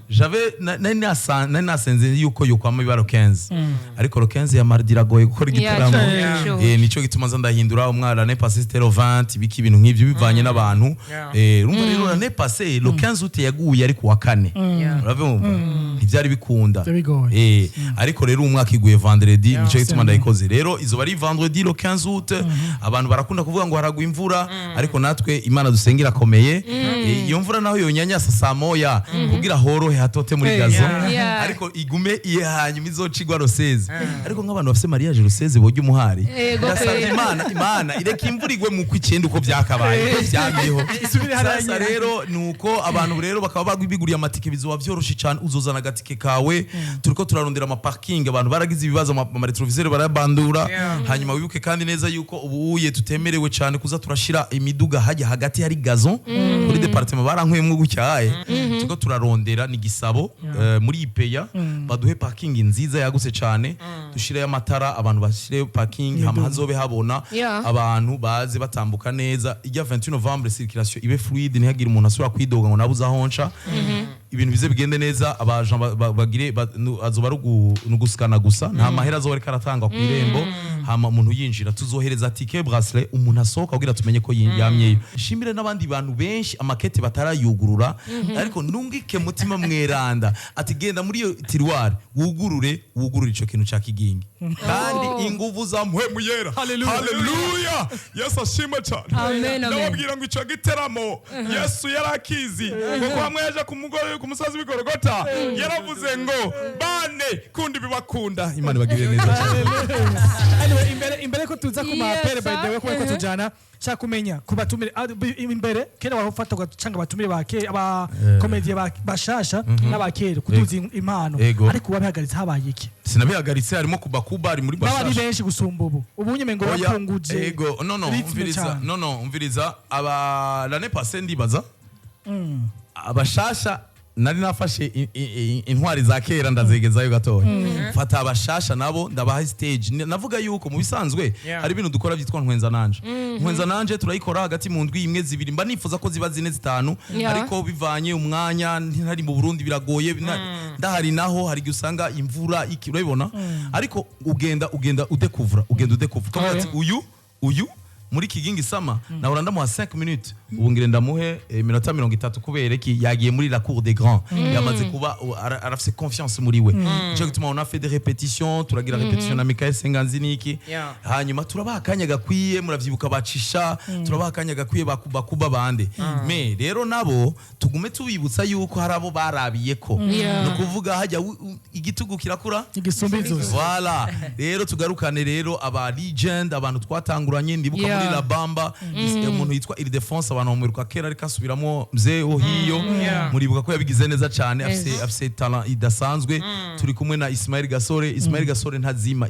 j'avais nari nasenze yuko yokwama ibaro 15 ariko ro 15 ya mardi ragoye gukora igitaramo nico gituma nza ndahindura umwara ne passé c'était le 20 biki ibintu nk'ivyo bivanye n'abantu rumva rero ne passé le 15 août yaguye ariko wa kane urabumva ntivyari bikunda ariko rero umwaka iguye vendredi nico gituma ndayikoze rero izo bari vendredi le 15 août abantu barakunda kuvuga ngo haragwa imvura ariko natwe Imana dusengera komeye iyo mvura naho yonyanyasa saa moya kugira horohe hatote muri gazo ariko igume iye hanyuma izocigwa roseze ariko nk'abantu bafise mariage roseze boje umuhari ndasabye Imana ireka imvura igwe mu kw'icyenda uko byakabaye byamyeho sasa rero nuko abantu rero bakaba bagwibiguriye amatike bizoba byoroshe cyane uzozana agatike kawe turiko turarondera ama parking abantu baragize ibibazo ama retroviseur barabandura hanyuma wibuke kandi neza yuko ubuye tutemerewe cyane kuza turashira imiduga hajya hagati hari gazon muri departement barankwemwe gucyaye turiko turarondera ni gisabo muri ipeya baduhe parking nziza yaguse cyane dushire amatara abantu bashire parking hamazobe habona abantu baze batambuka neza ijya 28 Novembre circulation ibe fluide ntihagire umuntu asura kwidoga ngo nabuza honca ibintu bize bigende neza abaje bagire azoba rugusikana gusa nta mahera zo reka ratanga ku irembo hama umuntu yinjira tuzohereza ticket bracelet umuntu asohoka kugira tumenye ko yamye shimire n'abandi bantu benshi amakete batarayugurura ariko nungike mutima mweranda ati genda muri iyo tiroir wugurure ico kintu ca Kigingi kandi inguvu za mpwemu yera haleluya Yesu ashimwe cyane ndababwira ngo ico giteramo Yesu yarakizi ngo hamwe yaje ku musozi w'Igorogota yaravuze ngo bane kundi bibakunda Imana bagirire neza cyane imbere ko tuza ku mapere by the way ko tujana shaka kumenya kubatumire imbere kera wafata gacanga batumire bake aba comedy bashasha n'abakera kutuza impano ariko wabihagaritse habaye iki sinabihagaritse harimo kubakuba ari muri bashasha bari benshi gusumba ubu ubunye mengo bapunguje ego no umviriza aba l'année passée ndibaza abashasha nari nafashe intwari za kera ndazegezayo gatoya fata abashasha nabo ndabaha stage navuga yuko mu bisanzwe hari ibintu dukora byitwa nkwenza nanje turayikora hagati mu ndwi imwe zibiri mba nifuza ko ziba zine zitanu ariko bivanye umwanya ntari mu Burundi biragoye ndahari naho hari gusanga imvura iki urabibona ariko ugenda udekuvura ati uyu muri Kigingi Sama na uranda mu 5 minutes ubu ngire ndamuhe minota 30 kubera iki yagiye muri la cour des grands yamaze kuba arafise confiance muri we cyo gituma on a fait des répétitions turagira répétition na Michael Senganziniki hanyuma turabaha kanya gakwiye muravyibuka bacisha turabaha kanya gakwiye bakuba bande me rero nabo tugume tubibutsa yuko harabo barabiye ko no kuvuga hajya igitugu kirakura igisumbizo voilà rero tugarukane rero aba legend abantu twatanguranye ndibuka muri la bamba umuntu yitwa Ildefonse abantu bamuruka kera ariko asubiramo mzeo hiyo muribuka ko yabigize neza cyane afise talent idasanzwe turi kumwe na Ismail Gasore ntazima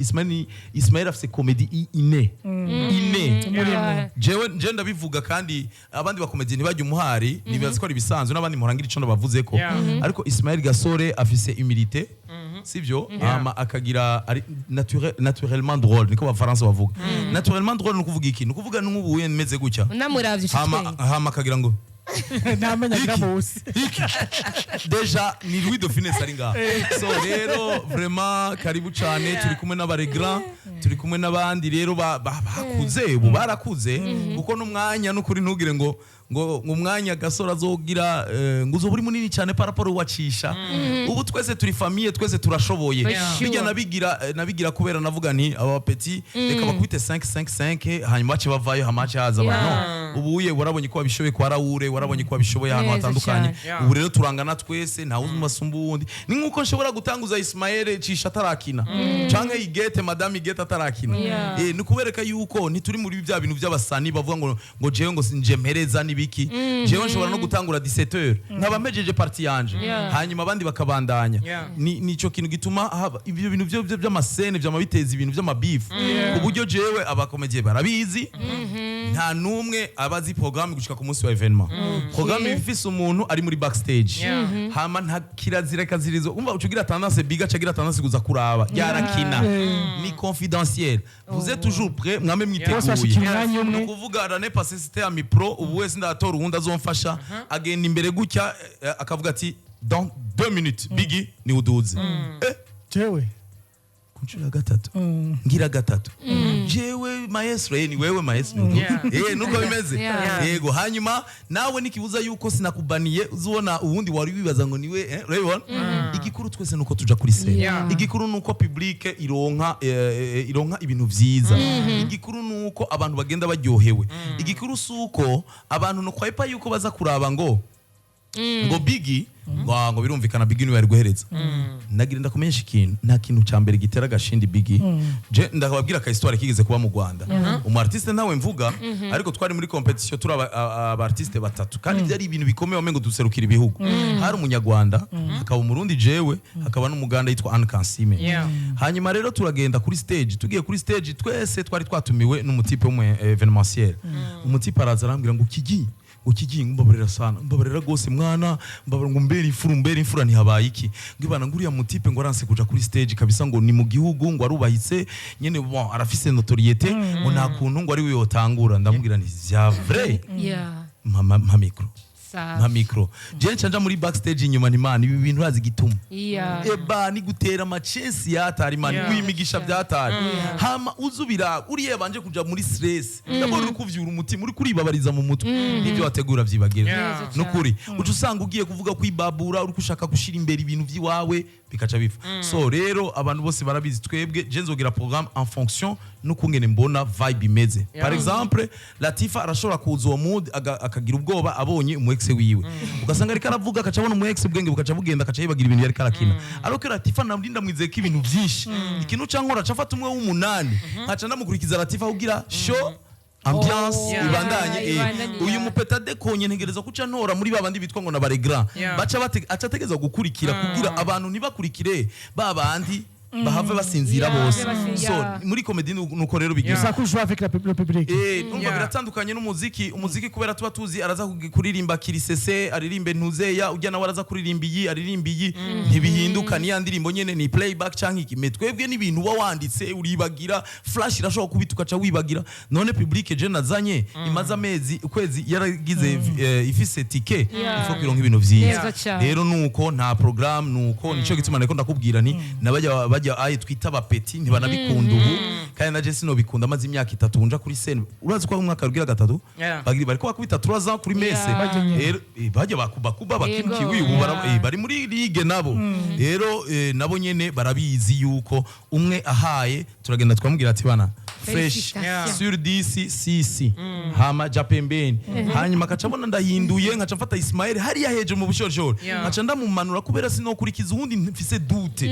Ismail afise comedy ine jewe ndabivuga kandi abandi bakomedi ntibajya umuhari nibaza ko ari bisanzwe n'abandi murangira ico ndabavuze ko ariko Ismail Gasore afise humilité sivyo ama akagira naturellement drôle niko bafaransa bavuga naturellement drôle nukuvuga iki nukuvuga n'ubuye meze gutya namuravye hama akagira ngo namenya grabose deja ni Louis Dauphin Saringa so rero vraiment karibu cyane turi kumwe n'abaregra turi kumwe n'abandi rero bakuze ubu barakuze kuko n'umwanya n'ukuri ntugire ngo umwanya Gasore azogira ngo uzo buri munini cyane paraporo wacisha ubu twese turi famille twese turashoboye bijya nabigira kubera navuga nti aba petit reka bakubite 5 hanyuma bace bavayo hamace haza abantu ubuye warabonye ko babishoboye kwa Raoul warabonye ko babishoboye ahantu hatandukanye ubu rero turangana twese nta umasumba wundi ni nkuko nshobora gutanguza Ismael cisha tarakina canke igete madame igete tarakina ni kubereka yuko ntituri muri bya bintu by'abasani bavuga ngo jewe ngo sinjempereza biki jewe nshobora no gutangura 17h nkaba mejeje parti yanje hanyuma abandi bakabandanya nico kintu gituma haba ibyo bintu by'amasene by'amabiteza ibintu by'amabeef uburyo jewe abakomediye barabizi nta numwe abazi programme gushika ku munsi wa evenement programme ifise umuntu ari muri backstage hama nta kirazira kazirizo umva ucugira tendance biga cagira tendance kuza kuraba yarakina ni confidentiel vous êtes toujours prêt mwame mwiteguye kuvuga l'année passée c'était à mi pro ubu wese sindatora uwundi azomfasha agenda imbere gutya akavuga ati dans 2 minutes Biggie ni uduze jewe kunshira gatatu ngira gatatu jewe maestro ni wewe maestro nuko bimeze yego hanyuma nawe nikibuza yuko sinakubaniye uzubona uwundi wari bibaza ngo niwe urabibona igikuru twese nuko tuja kuri scene igikuru nuko public ironka ibintu vyiza igikuru nuko abantu bagenda baryohewe igikuru suko abantu no kwipa yuko baza kuraba ngo Biggie ngo birumvikana Biggie niwe yari guhereza nagira ndakumenyesha ikintu nta kintu cyambere gitera gashindi Biggie je ndakababwira ka histoire kigeze kuba mu Rwanda umu artiste nawe mvuga ariko twari muri competition turi aba artiste batatu kandi byari ibintu bikomeye wamengo duserukira ibihugu hari umunyarwanda akaba umurundi jewe akaba n'umuganda yitwa Anne Kansime hanyuma rero turagenda kuri stage tugiye kuri stage twese twari twatumiwe n'umutipe umwe evenementiel umutipe araza arambwira ngo Kigi mbabarira sana mbabarira gose mwana mbabarira ngo mbere imfura ntihabaye iki ngibana nguriya mutipe ngo aranse kuja kuri stage kabisa ngo ni mu gihugu ngo arubahitse nyene bon arafise notoriete ngo nta kuntu ngo ari we yotangura ndamubwira nti vya vrai mama micro je nchanja muri backstage inyuma ni man ibi bintu razi gituma eba ni gutera amachance yatari man wimigisha byatari hama uzubira uriye banje kuja muri stress ndabona uri kuvyura umutima uri kuribabariza mu mutwe nivyo wategura vyibagira nukuri ucu usanga ugiye kuvuga kwibabura uri kushaka gushira imbere ibintu vyiwawe bikaca bifa so rero abantu bose barabizi twebwe je nzogira programme en fonction nukungene mbona vibe imeze par exemple Latifa arashobora kuza uwo mood akagira ubwoba abonye umu ex wiwe ugasanga ariko aravuga akacabona umu ex bwenge bukaca bugenda akaca yibagira ibintu yari karakina ariko Latifa namudinda mwizeye ko ibintu byinshi ikintu cankora cafata umwe w'umunani nkaca ndamukurikiza Latifa kugira show ambiance ibandanye uyu mupeta dekonye ntegereza kuca ntora muri babandi bitwa ngo nabaregra baca acategeza gukurikira kugira abantu ntibakurikire babandi bahave basinzira bose so muri comedy nuko rero bigiye ça couche avec le public numva biratandukanye umuziki kubera tuba tuzi araza kuririmba kirisese aririmbe ntuzeya ujya nawe araza kuririmba iyi aririmba iyi ntibihinduka ni yandirimbo nyene ni playback canke iki metwebwe n'ibintu wa wanditse uribagira flash irashobora kubituka ca wibagira none public je nazanye imaza amezi ukwezi yaragize ifise ticket ifo kwironka ibintu vyiza rero nuko nta program nuko nico gituma nako ndakubwira nti nabajya ayi twita bapeti ntibanabikunda ubu kandi naje sino bikunda amazi imyaka 3 unja kuri scene urazi ko umwaka rugira gatatu bagiri bari ko bakubita 3 ans kuri messe rero bajya bakuba bakimkiwi ubu bari muri ligue nabo rero nabo nyene barabizi yuko umwe ahaye turagenda twamubwira ati bana fresh sur 10 cc hama japembeni hanyuma kacabona ndahinduye nkaca mfata Ismael hari yaheje mu bushorshoro nkaca ndamumanura kubera sinokurikiza ubundi mfise dute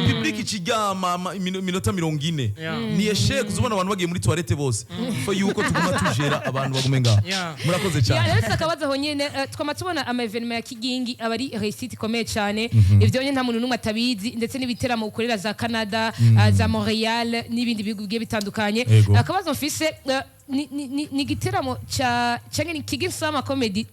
public kijama minota 40 ni eshek uzubona abantu bagiye muri toilette bose fo yuko tuguma tujera abantu bagume ngaho murakoze cyane rero akabaza ho nyene twama tubona ama evenement ya Kigingi abari réussite ikomeye cyane ivyo nyene nta muntu numwe atabizi ndetse n'ibiteramo ukorera za Canada za Montreal n'ibindi bihugu bigiye bitandukanye akabazo mfise ni giteramo cyangwa ni Kigingi Sama Comedy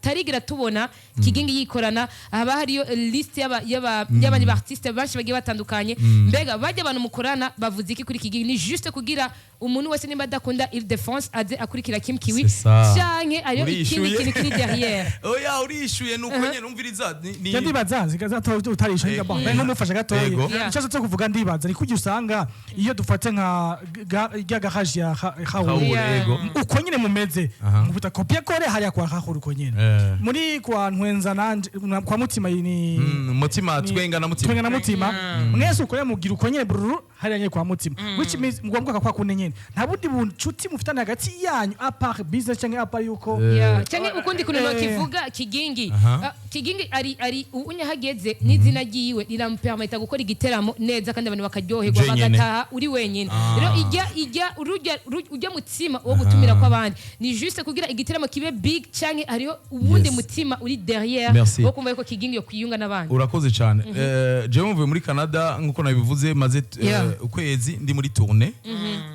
tarigira tubona Kigingi yikorana haba hariyo list y'abandi artiste benshi bagiye batandukanye mbega bajya abantu mukorana bavuze iki kuri Kigingi ni juste kugira umuntu wese nimba adakunda il défense aze akurikira Kim Kiwi canke ariyo ikindi kiri derrière oya urishuye nuko nyene numviriza ni ndibaza zikaza utarisha ngo bon n'umufasha gatoye icyo cyo kuvuga ndibaza ni kugira usanga iyo dufate nka garage ya uko nyine mumeze ngubuta kopia kore hariya kwa hakuru uko nyene muri kwa ntwenza nanje kwa mutima ni mutima twenga na mutima mwese uko mugira uko nyene bruru hariya nyene kwa mutima which means mugomba kwa kunenye nta bundi buncuti mufitana hagati yanyu apart business cyangwa apart yuko cyangwa ukundi kuno kivuga Kigingi Kigingi ari unya hageze n'izina giyiwe rirampermeta gukora igiteramo neza kandi abantu bakaryoherwa bagataha uri wenyine rero ijya ujya mutima wo gutumira kw'abandi ni juste kugira igiteramo kibe big cyangwa hariyo ubundi mutima uri derrière wo kumva ko Kigingi yo kwiyunga n'abandi urakoze cyane je mvuye muri Canada nkuko nabivuze maze ukwezi ndi muri tourne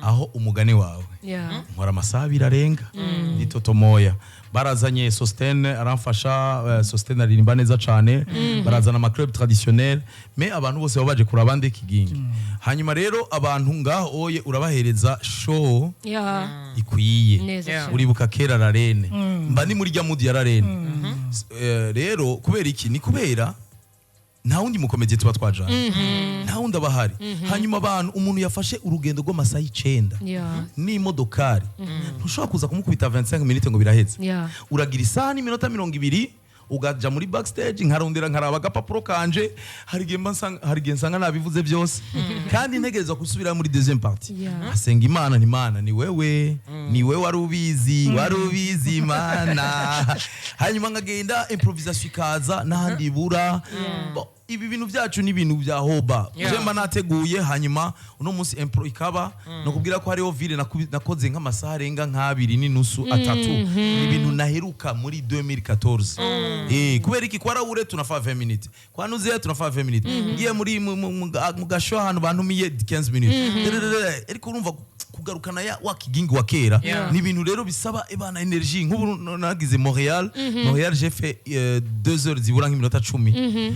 aho umugani wawe nkora amasaha abiri arenga ndi totomoya barazanye Sostene aramfasha Sostene aririmba neza cyane barazana ama club traditionnel mais abantu bose babaje kuraba nde kigingi hanyuma rero abantu ngaho oye urabahereza show ikwiye uribuka kera Rarene mba ni muri rya mudi ya Rarene rero kubera iki ni kubera nta wundi mukomediye tuba twajana nta wundi abahari hanyuma abantu umuntu yafashe urugendo rw'amasaha 9 n'imodokari ntushobora kuza kumukubita 25 minutes ngo biraheze uragira isaha n'iminota 20 ugaja muri backstage nkarondera nkaraba agapapuro kanje hari igihe nsanga nabivuze byose kandi ntegereza gusubira muri deuxième partie asenga Imana ni wewe wari ubizi Imana hanyuma ngagenda improvisation ikaza n'ahandi ibura ibi bintu byacu ni ibintu bya hoba jemba nateguye hanyuma uno munsi impro ikaba no kubwira ko hariho ville nakoze nk'amasaha arenga nk'abiri n'inusu atatu ibintu naheruka muri 2014 kubera iki kwa Raoul tunafa 20 minutes kwa Nuze tunafa 20 minutes ngiye muri mu gasho ahantu bantumiye 15 minutes ariko urumva kugarukana ya wakigingi wa kera ni ibintu rero bisaba ebana energy nk'ubu nagize Montréal j'ai fait 2 heures zibura nk'iminota 10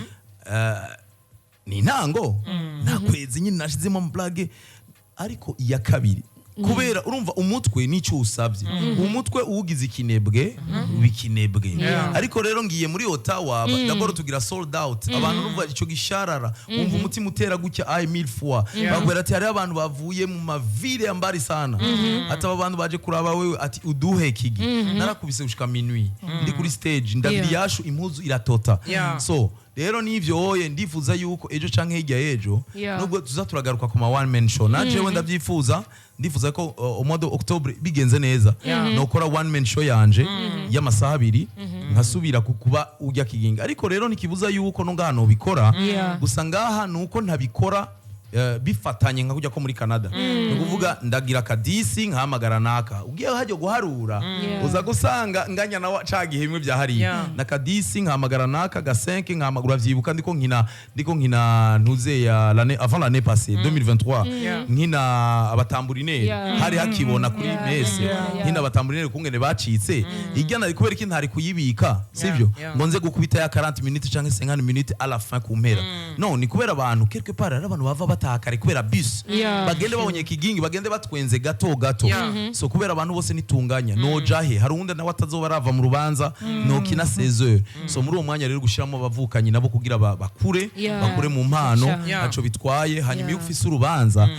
ni nango nakwezi nyine nashizemo blague ariko iya kabiri kubera urumva umutwe nicyo usabye umutwe uwugize ikinebwe bikinebwe ariko rero ngiye muri Ottawa d'abord tugira sold out abantu urumva ico gisharara umva umutima utera gutya ay 1000 fois bagwera ati hari abantu bavuye mu mavile ambari sana ati abantu baje kuraba wewe ati uduhe kigi narakubise gushika minuit ndi kuri stage ndabiri yashu impuzu iratota so rero nivyo oye ndifuza yuko ejo canke hirya ejo nubwo tuzaturagaruka ku ma one man show naje wenda byifuza ndifuza ko modo October bigenze neza nokora one man show yanje y'amasaha 2 nkasubira kuba ujya kiginga ariko rero nikibuza yuko no ngano bikora gusa ngaha nuko ntabikora bifatanye nka kujya ko muri Canada nukuvuga ndagira kadisi nkahamagara naka ugiye hajye guharura uza gusanga nganya na cagihe bimwe bya hari na kadisi nkahamagara naka ga 5 nkahamagura vyibuka ndiko nkina ntuze ya l'année avant l'année passée 2023 nkina abatamburine hari hakibona kuri mese nkina abatamburine kungene bacitse igana ari kubera iki ntari kuyibika sivyo ngo nze gukubita ya 40 minutes canke 50 minutes à la fin kumpera no ni kubera abantu quelque part ari abantu bava batakare kubera bus bagende babonye kigingi bagende batwenze gato so kubera abantu bose nitunganya no jahe hari undi nawe atazoba rava mu rubanza no kina 16h so muri uwo mwanya rero gushiramo abavukanye nabo kugira bakure mu mpano aco bitwaye hanyuma iyo ufise urubanza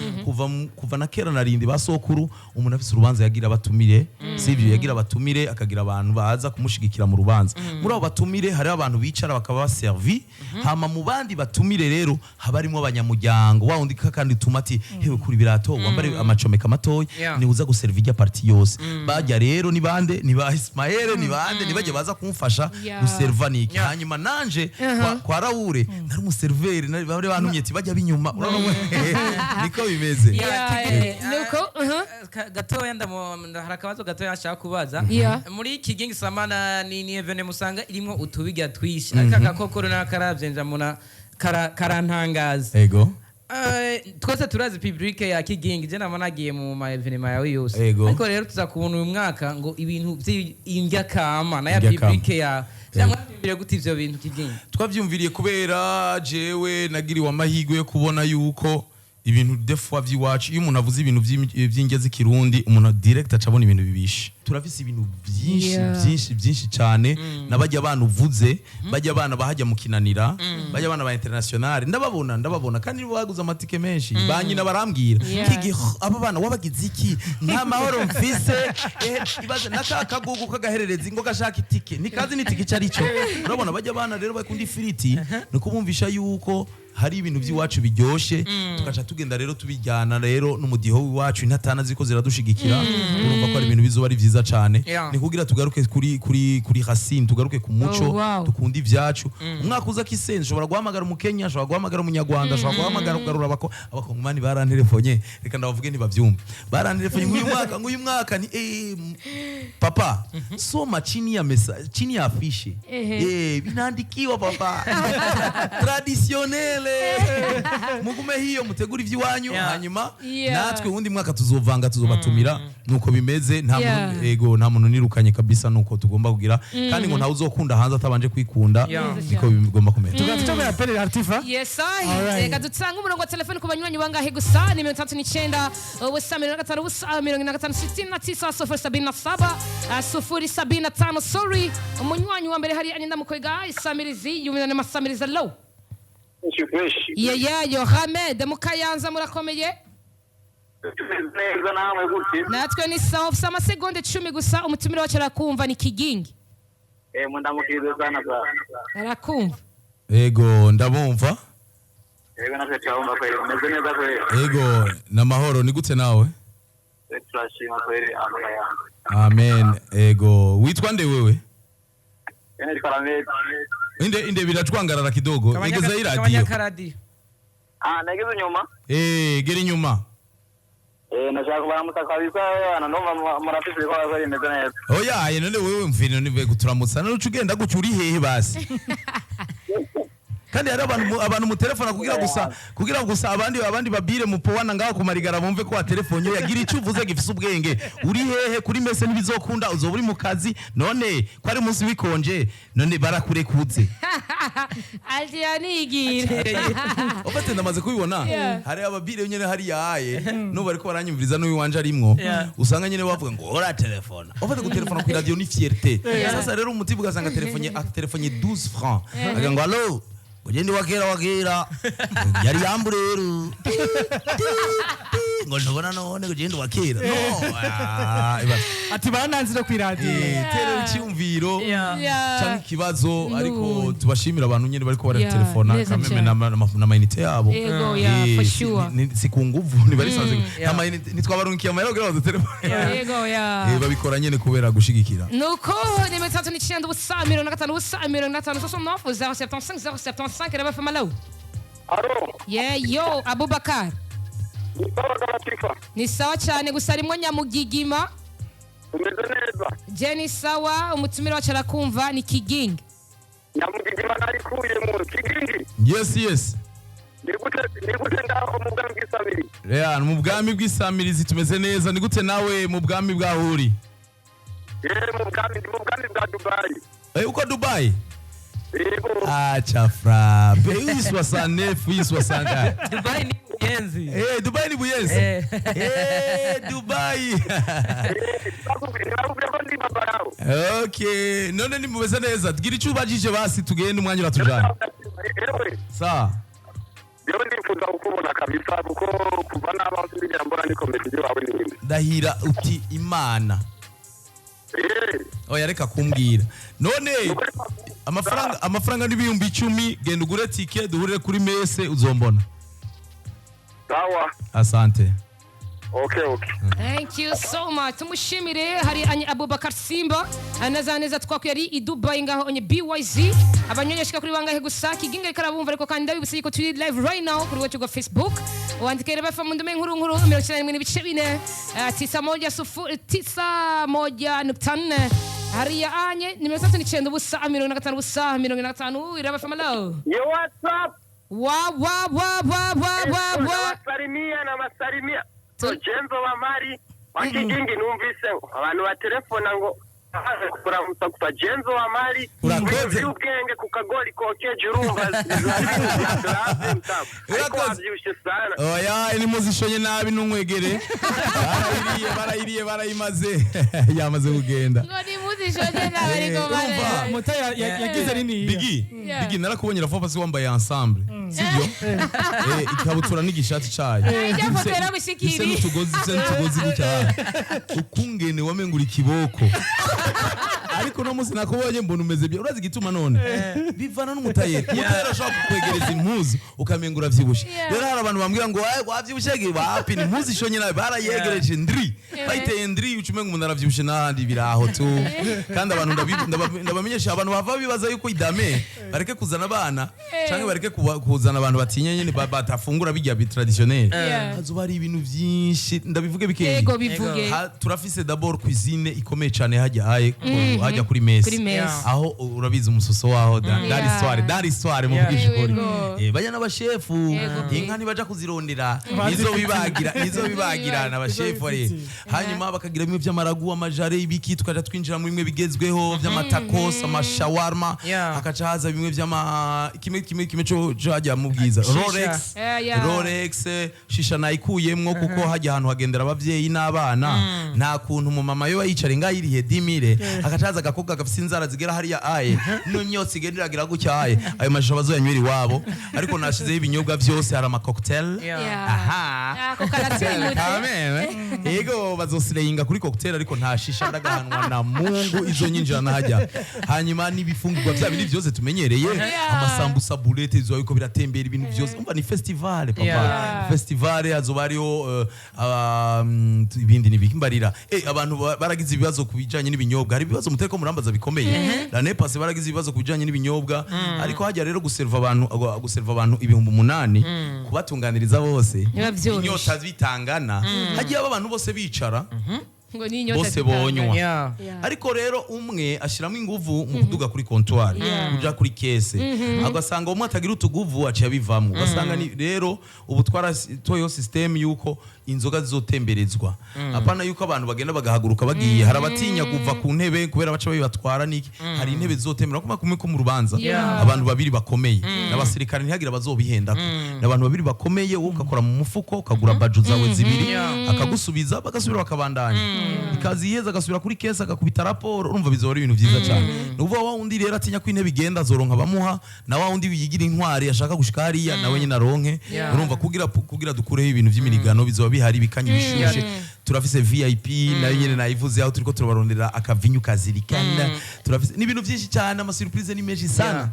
kuva na kera narindi basokuru umuntu afise urubanza yagira batumire sivyo yagira batumire akagira abantu baza kumushigikira mu rubanza muri abo batumire hari abantu bicara bakaba baservi hama mu bandi batumire rero habarimo abanyamuryango wa undi kandi tumati hewe kuri birato wambare amacomeka matoya ni uza guservija parti yose bajya rero ni bande ni ba Ismael ni bande ni baje baza kumfasha guserva niki hanyuma nanje kwa Raoul nari umuserveri nari bari bantumye ati bajya binyuma urabona niko bimeze nuko gatoya harakabazo gatoya ashaka kubaza muri kigingi samana ni evene musanga irimo utubiga twishi akaka kokoro nakaravyenja muna karantangaza ego twese turazi public ya kigingi je namanagiye mu ma evenement yawe yose ariko rero tuzakubona uyu mwaka ngo ibintu by'indya kama na ya public ya byamwambire gute ivyo bintu kigingi twavyumviriye kubera jewe nagiriwe amahigwe yo kubona yuko ibintu defwa vy'iwacu iyo umuntu avuze ibintu vy'ingezi kirundi umuntu direct acabona ibintu bibishe turafise ibintu byinshi cyane nabajya abantu uvuze bajya abana bahajya mu kinanira bajya abana ba international ndababona kandi baguze amatike menshi banyina barambwira kigi aba bana wabagize iki nta mahoro mfise ibaze nakakagugu kagaherereza ngo gashaka itike nikazi n'itike cyarico urabona bajya abana rero bakunda ifiriti no kubumvisha yuko hari ibintu by'iwacu biryoshe tukaca tugenda rero tubijyana rero n'umudiho w'iwacu intatana ziko ziradushigikira urumva ko ari ibintu bizoba ari vyiza vyiza cane ni kugira tugaruke kuri racine tugaruke ku muco dukunda ivyacu umwaka uza kisenze ushobora guhamagara umukenya ushobora guhamagara umunyarwanda ushobora guhamagara kugarura abakongomani barantelefonye reka ndabavuge ntibavyumva barantelefonye nguyu mwaka ni papa soma chini ya message chini ya afishe binaandikiwa papa traditionnelle mugume hiyo mutegura ivy'iwanyu hanyuma natwe undi mwaka tuzovanga tuzobatumira nuko bimeze nta muntu nirukanye kabisa nuko tugomba kugira kandi ngo ntawe uzokunda hanze atabanje kwikunda niko bigomba kumera tugatubera pere Artifa yes reka dutanga umurongo wa telefone ku banywanyi bangahe gusa ni 39 ubusa 45 ubusa 59 077 sorry umunywanyi wa mbere hari anyenda mukwega isamirizi yumina masamiriza low yo Hamed mukayanza murakomeye neza namwe gute natwe ni sawa ufite amasegonde 10 gusa umutumire wacu arakumva ni Kigingi mundamukirize sana arakumva ego ndabumva natwe twabumva kweli meze neza kweli ego namahoro ni gute nawe turashima kweli amen ego witwa nde wewe inde biratwangarara kidogo egeza iradio negeze nyuma gera inyuma nashaka kubaramutsa kabisa ndumva murafise ko bazari meze neza oya none wewe mvino nive guturamutsa none ugenda guca uri hehe basi kandi hari abantu mu telefone kugira gusa abandi babire mupowana ngaho kumarigara bumve ko wa telefone yagira icyo uvuze gifise ubwenge uri hehe kuri mese ntibizokunda uzo uri mu kazi none ko ari munsi bikonje none barakurekuze alyanigire ofate ndamaze kubibona hari ababire nyene hari yaye no bariko baranyumviriza no wanje arimwo usanga nyene bavuga ngo ora telefone ofate ku telefone ku radio ni fierté sasa rero umutibu gasanga telefone 12 francs aga ngo allo Ugende wakera yari yambu rero ngo ndabona none ugende wakera no ati barananzira ku radio tere icyumviro cyangwa ikibazo ariko tubashimira abantu nyene bariko bara telefona kameme na mainite yabo yego for sure si ku nguvu ni bari sanze nitwabarunkiye amahera kugira ngo telefone yego babikora nyene kubera gushigikira nuko ni 39 ubusa 45 ubusa 59 075 075 reba fama law aro yo Abubakar ni sawa cyane gusa rimwe nyamugigima umeze neza Jenny sawa umutumire wacu arakumva ni Kigingi nyamugigima nari kuye mu Kigingi yes nigute ngaho mu bwami bw'isamirizi mu bwami bw'isamirizi tumeze neza nigute nawe mu bwami bwahuri mu bwami bwa Dubai uko Dubai acha frappe isso sanef isso sanga Dubai ni Buyenzi Dubai ni Buyenzi Dubai okay none ni mubeze neza tugira icubajije basi tugende umwanya uratujana sa Yo ndifuza ukubona kabisa kuko kuva n'abantu bigira mbona ni komedi yawe ni ndahira uti imana oya reka kumbwira none amafaranga n'ibihumbi 10 genda ugure ticket duhurire kuri mese uzombona sawa asante okay thank you so much tumushimire hari anye Abubakar Simba anazaneza twakuye ari i Dubai ngaho onye BYZ abanyonyeshika kuri bangahe gusa Kigingi karabumva ariko kandi ndabibuse ko turi live right now kuri wacu wa Facebook wandikira bafa mu ndume nkuru 94 91.4 hari anye ni 39 ubusa 45 ubusa 45 iraba fama law yo what's up salimia na masalimia Jenzo wa mari wakigingi numvise abantu ba telefona ngo kuramutsa kwa Jenzo wa mari urakoze ubwenge ku kagori kokeje urumva urakoze sana oya ni muzishonye nabi numwegere barayimaze yamaze kugenda ngo ni muzishonye nabi ariko bare mota yagize rini bigi narakubonye rafopa si wambaye ensemble sibyo ikabutura n'igishati cyayo yafotera gushikiri n'utugozi gutya ukungene wamengura ikiboko ariko no musi nakubonye mbona umeze byo urazi gituma none bivana n'umutayeri ashobora kukwegereza impuzu ukamengura vyibushe rero hari abantu bambwira ngo wavyibushege wapi impuzu ishonye nawe barayegereje ndri bayiteye ndri ucumenga umuntu aravyibushe n'ahandi biraho tu kandi abantu ndabamenyesha abantu bava bibaza yuko idame bareke kuzana abana canke bareke kuzana abantu batinya nyene batafungura bijya traditionnel hazoba ari ibintu vyinshi ndabivuge bikeye yego bivuge turafise d'abord cuisine ikomeye cane hajya kuri mesi aho urabizi umusoso waho dar histoire mu bwishikori bajya n'abashefu inka nibaja kuzirondera nizo bibagira n'abashefu hanyuma bakagira bimwe by'amaragu amajare ibiki tukaja twinjira muri bimwe bigezweho by'amatakos amashawarma hakaca haza bimwe kimwe cyo hajya mu bwiza Rolex shisha nayikuyemwo kuko hajya ahantu hagendera abavyeyi n'abana nta kuntu mu mama yo yicare ngayirihe 10000 hakaca haza agakobwa gafise inzara zigera hariya no myotsi igenderagira gutya ayo mashusho bazoyanywera iwabo ariko nashizeho ibinyobwa byose hari ama cocktail yego bazosireyinga kuri cocktail ariko nta shisha ndagahanwa na Mungu izo nyinjira nahajya hanyuma n'ibifungurwa bya bindi byose tumenyereye amasambusa bulete zo yuko biratembera ibintu byose umva ni festival papa festival azoba ariho ibindi nibikimbarira abantu baragize ibibazo kubijanye n'ibinyobwa hari ibibazo muteko murambaza bikomeye la nepase baragize ibibazo kubijanye n'ibinyobwa ariko hajya rero guserva abantu ibihumbi 8 kubatunganiriza bose inyota bitangana hajya abantu bose bicara bose bonywa ariko rero umwe ashiramo inguvu mu kuduga kuri comptoir kuja kuri kese agasanga umwe atagira utuguvu aciye bivamwe ugasanga ni rero ubu toyo system yuko inzoga zizotemberezwa apana yuko abantu bagenda bagahaguruka bagiye harabatinya kuva ku ntebe kubera baca bibatwara niki hari intebe zizotembera kumwe ko mu rubanza abantu babiri bakomeye n'abasirikare ntihagira bazobihendako n'abantu babiri bakomeye ukakora mu mufuko ukagura badge zawe zibiri akagusubiza bagasubira bakabandanya ikazi yeza agasubira kuri kesa akakubita raporo urumva bizora ibintu byiza cyane nuvuga wa undi rero atinya ko intebe igenda zoronka bamuha na wa undi yigira intwari ashaka gushika hariya nawe nyine aronke urumva kugira dukureho ibintu by'imirigano bizoba bihari bikanyi bishushe turafise VIP nayo nyene nayivuze aho turiko turabarondera akavinyu kazirikana turafise n'ibintu byinshi cyane ama surprise ni menshi sana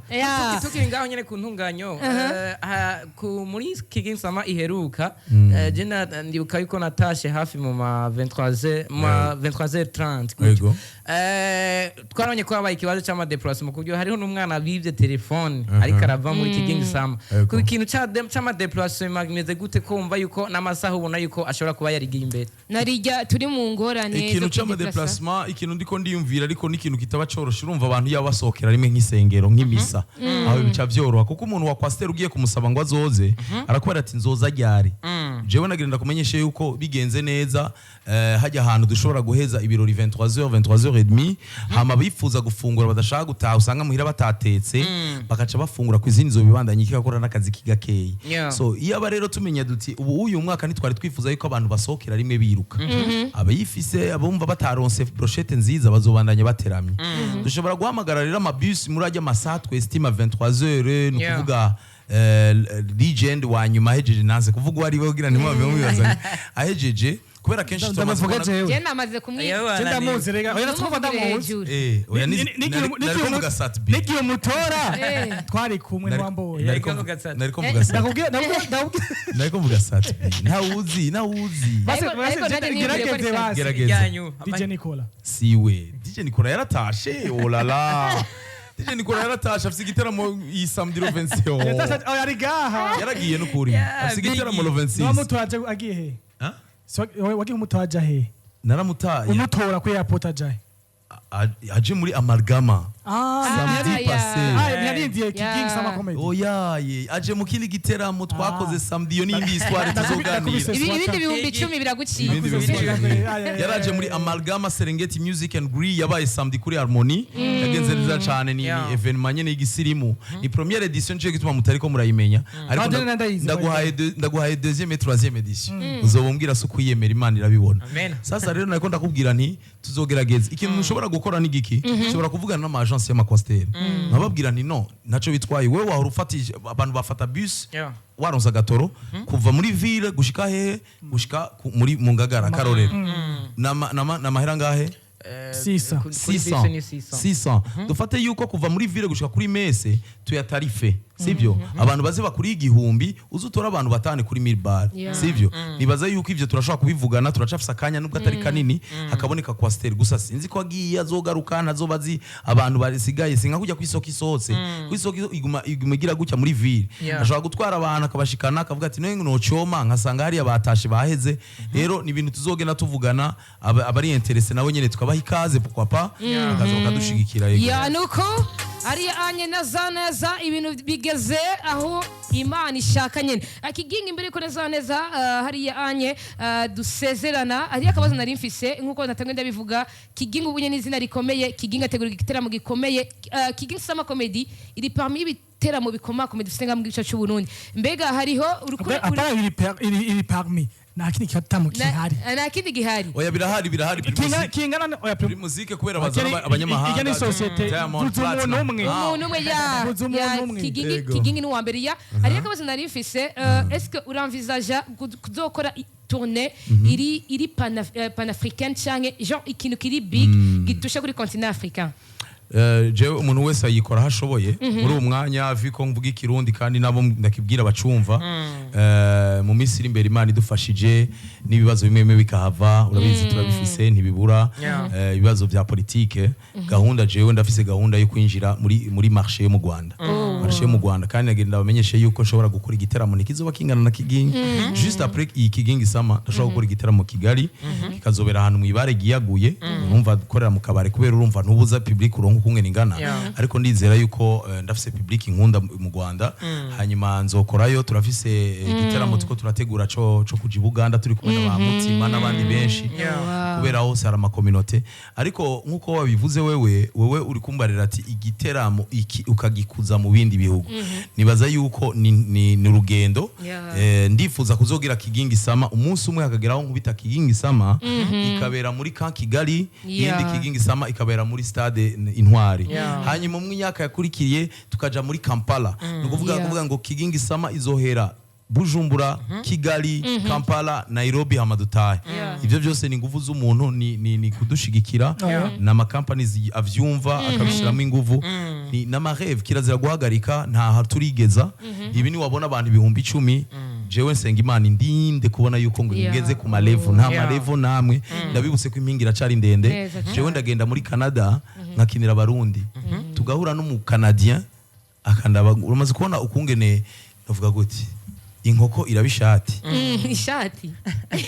tukiri ngaho nyene ku ntunganyo ku muri Kiging Sama iheruka je ndibuka yuko natashe hafi mu ma 23h30 twarabonye ko habaye ikibazo cy'ama déplacement kubyo hariho n'umwana bivye telefone ariko arava muri Kiging Sama ku ikintu cy'ama déplacement meze gute kumva yuko n'amasaha ubona yuko ashobora kuba yarigiye imbere narijya turi mu ngorane ikintu cy'ama déplacement ikintu ndiko ndiyumvira ariko n'ikintu kitaba corosha urumva abantu yabasokera rimwe nk'isengero nk'imisa aho bica byoroha kuko umuntu wa Pasteur ugiye kumusaba ngo azoze arakubara ati nzoza ryari jewe nagenda kumenyesha yuko bigenze neza hajya ahantu dushobora guheza ibirori 23h30 hama bifuza gufungura badashaka gutaha usanga muhira batatetse bakaca bafungura ku izindi zo bibandanye ikakora n'akazi kigakeye so iyo aba rero tumenya duti ubu uyu mwaka nitwari twifuza yuko abantu basokera rimwe biruka abayifise abumva bataronse brochette nziza bazobandanya bateramye dushobora guhamagara rero amabus muri ajya amasaha twestima 23h no kuvuga legend wanyuma hejeje nanze kuvuga wari wogira ni mwe mubibazanye ahejeje kubera kenshi tumavuga je namaze kumwica je ndamuzi rega oya twumva ndamuzi oya niko muga satbi nikiyo mutora twari kumwe n'wamboye nariko muga satbi nariko muga satbi ntawuzi gerageza DJ Nicola siwe DJ Nicola yaratashe olala DJ Nicola yaratashe afise igiteramo isamedi lo 26 yari gaha yaragiye n'ukuri afise igiteramo lo 26 wamutwaje agiye he so wagiye umutwaje he naramutaye umutora ku airport ajaye aje muri amalgama samedi passé nyarindiye Kiging Sama comedy oyaye aje mu kindi giteramo twakoze samedi yo n'indi histoire tuzoganira ibindi bihumbi 10 biraguciye yaraje muri amalgama Serengeti Music and Grill yabaye samedi kuri Harmony yagenze neza cyane ni evenement nyene y'igisirimu ni première edition cyo gituma mutariko murayimenya ariko ndaguhaye deuxième et troisième edition uzobombwira so kuyemera Imana irabibona sasa rero nako ndakubwira nti tuzogerageza ikintu ushobora gukora ni giki ushobora kuvugana n'ama agence ya Makwasteri nkababwira nti no naco bitwaye wewe wahora ufatije abantu bafata bus waronsa gatoro kuva muri ville gushika hehe gushika muri mu Ngagara Karorero na mahera ngahe 600 dufate yuko kuva muri ville gushika kuri mese tuyatarife sivyo abantu baze bakuri igihumbi uzutora abantu batane kuri 1000 bar sivyo nibaza yuko ivyo turashobora kubivugana turacafisa akanya nubwo atari kanini hakaboneka kwasteri gusa sinzi ko agiye azogaruka nazobazi abantu barisigaye singa kujya kwisoko isose kwisoko iguma igira gutya muri ville ashobora gutwara abantu akabashikana akavuga ati no cyoma nkasanga hari abatashe baheze rero ni ibintu tuzogenda tuvugana abari interesse nabo nyene tukabaha ikaze pourquoi pas akazo kadushigikira ya nuko ari anye neza ibintu bigeze aho Imana ishaka nyene akiginga imbere ko neza hari anye dusezerana ari akabazo nari mfise nkuko natangwe ndabivuga kiginga ubunye n'izina rikomeye kiginga tegura igiteramo gikomeye kiginga sama comedy iri parmi ibiteramo bikoma comedy dufite mu gice cy'u Burundi mbega hariho urukuri iri parmi nta kindi kihatamo kihari nta kindi gihari oya birahari kingana oya muzike kubera bazana abanyamahanga igene societe umuntu umwe ya kigingi ni uwambere ya ari akabazo nari mfise est-ce que uranvisaja kuzokora tournée iri panafricaine canke genre ikintu kiri big gitusha kuri continent africain je umuntu wese ayikora hashoboye muri umwanya viko mvuga ikirundi kandi nabo ndakibwira bacumva mu misiri imbere Imana idufashije nibibazo bimwe bikahava urabizi turabifise ntibibura ibibazo bya politique gahunda jewe ndafise gahunda yo kwinjira muri marché yo mu Rwanda marché yo mu Rwanda kandi nagenda bamenyeshe yuko nshobora gukora igiteramo nikizoba kingana na Kigingi juste après Kigingi sama ndashobora gukora igiteramo Kigali kikazobera ahantu mu ibare giyaguye urumva dukorera mu kabare kubera urumva ntubuza public urongo kumwe ningana ariko ndizera yuko ndafise public inkunda mu Rwanda hanyuma nzokorayo turafise igiteramo tuko turategura cyo kuja Uganda turi kumwe n'abamutima n'abandi benshi kubera hose hari ama communauté ariko nkuko wabivuze wewe uri kumbarira ati igiteramo iki ukagikuza mu bindi bihugu nibaza yuko ni urugendo ndifuza kuzogira Kigingi sama umunsi umwe akageraho nkubita Kigingi sama ikabera muri Kigali yindi Kigingi sama ikabera muri stade Intwari hanyuma mu myaka yakurikiye tukaja muri Kampala nukuvuga ngo Kigingi sama izohera Bujumbura, Kigali, Kampala, Nairobi hamadutaye. Ivyo byose ni nguvu z'umuntu ni kudushigikira na ma companies avyumva akabishiramo inguvu ni n'amareve kirazira guhagarika nta turigeza ibi ni wabona abantu 10,000 jewe nsenga Imana ndinde kubona yuko ngo ngeze ku malevo nta malevo namwe ndabibuse ko impingira cari ndende jewe ndagenda muri Canada nkakinira abarundi tugahura no mu Canadien akandaba uramaze kubona ukungene navuga gute inkoko irabishati ishati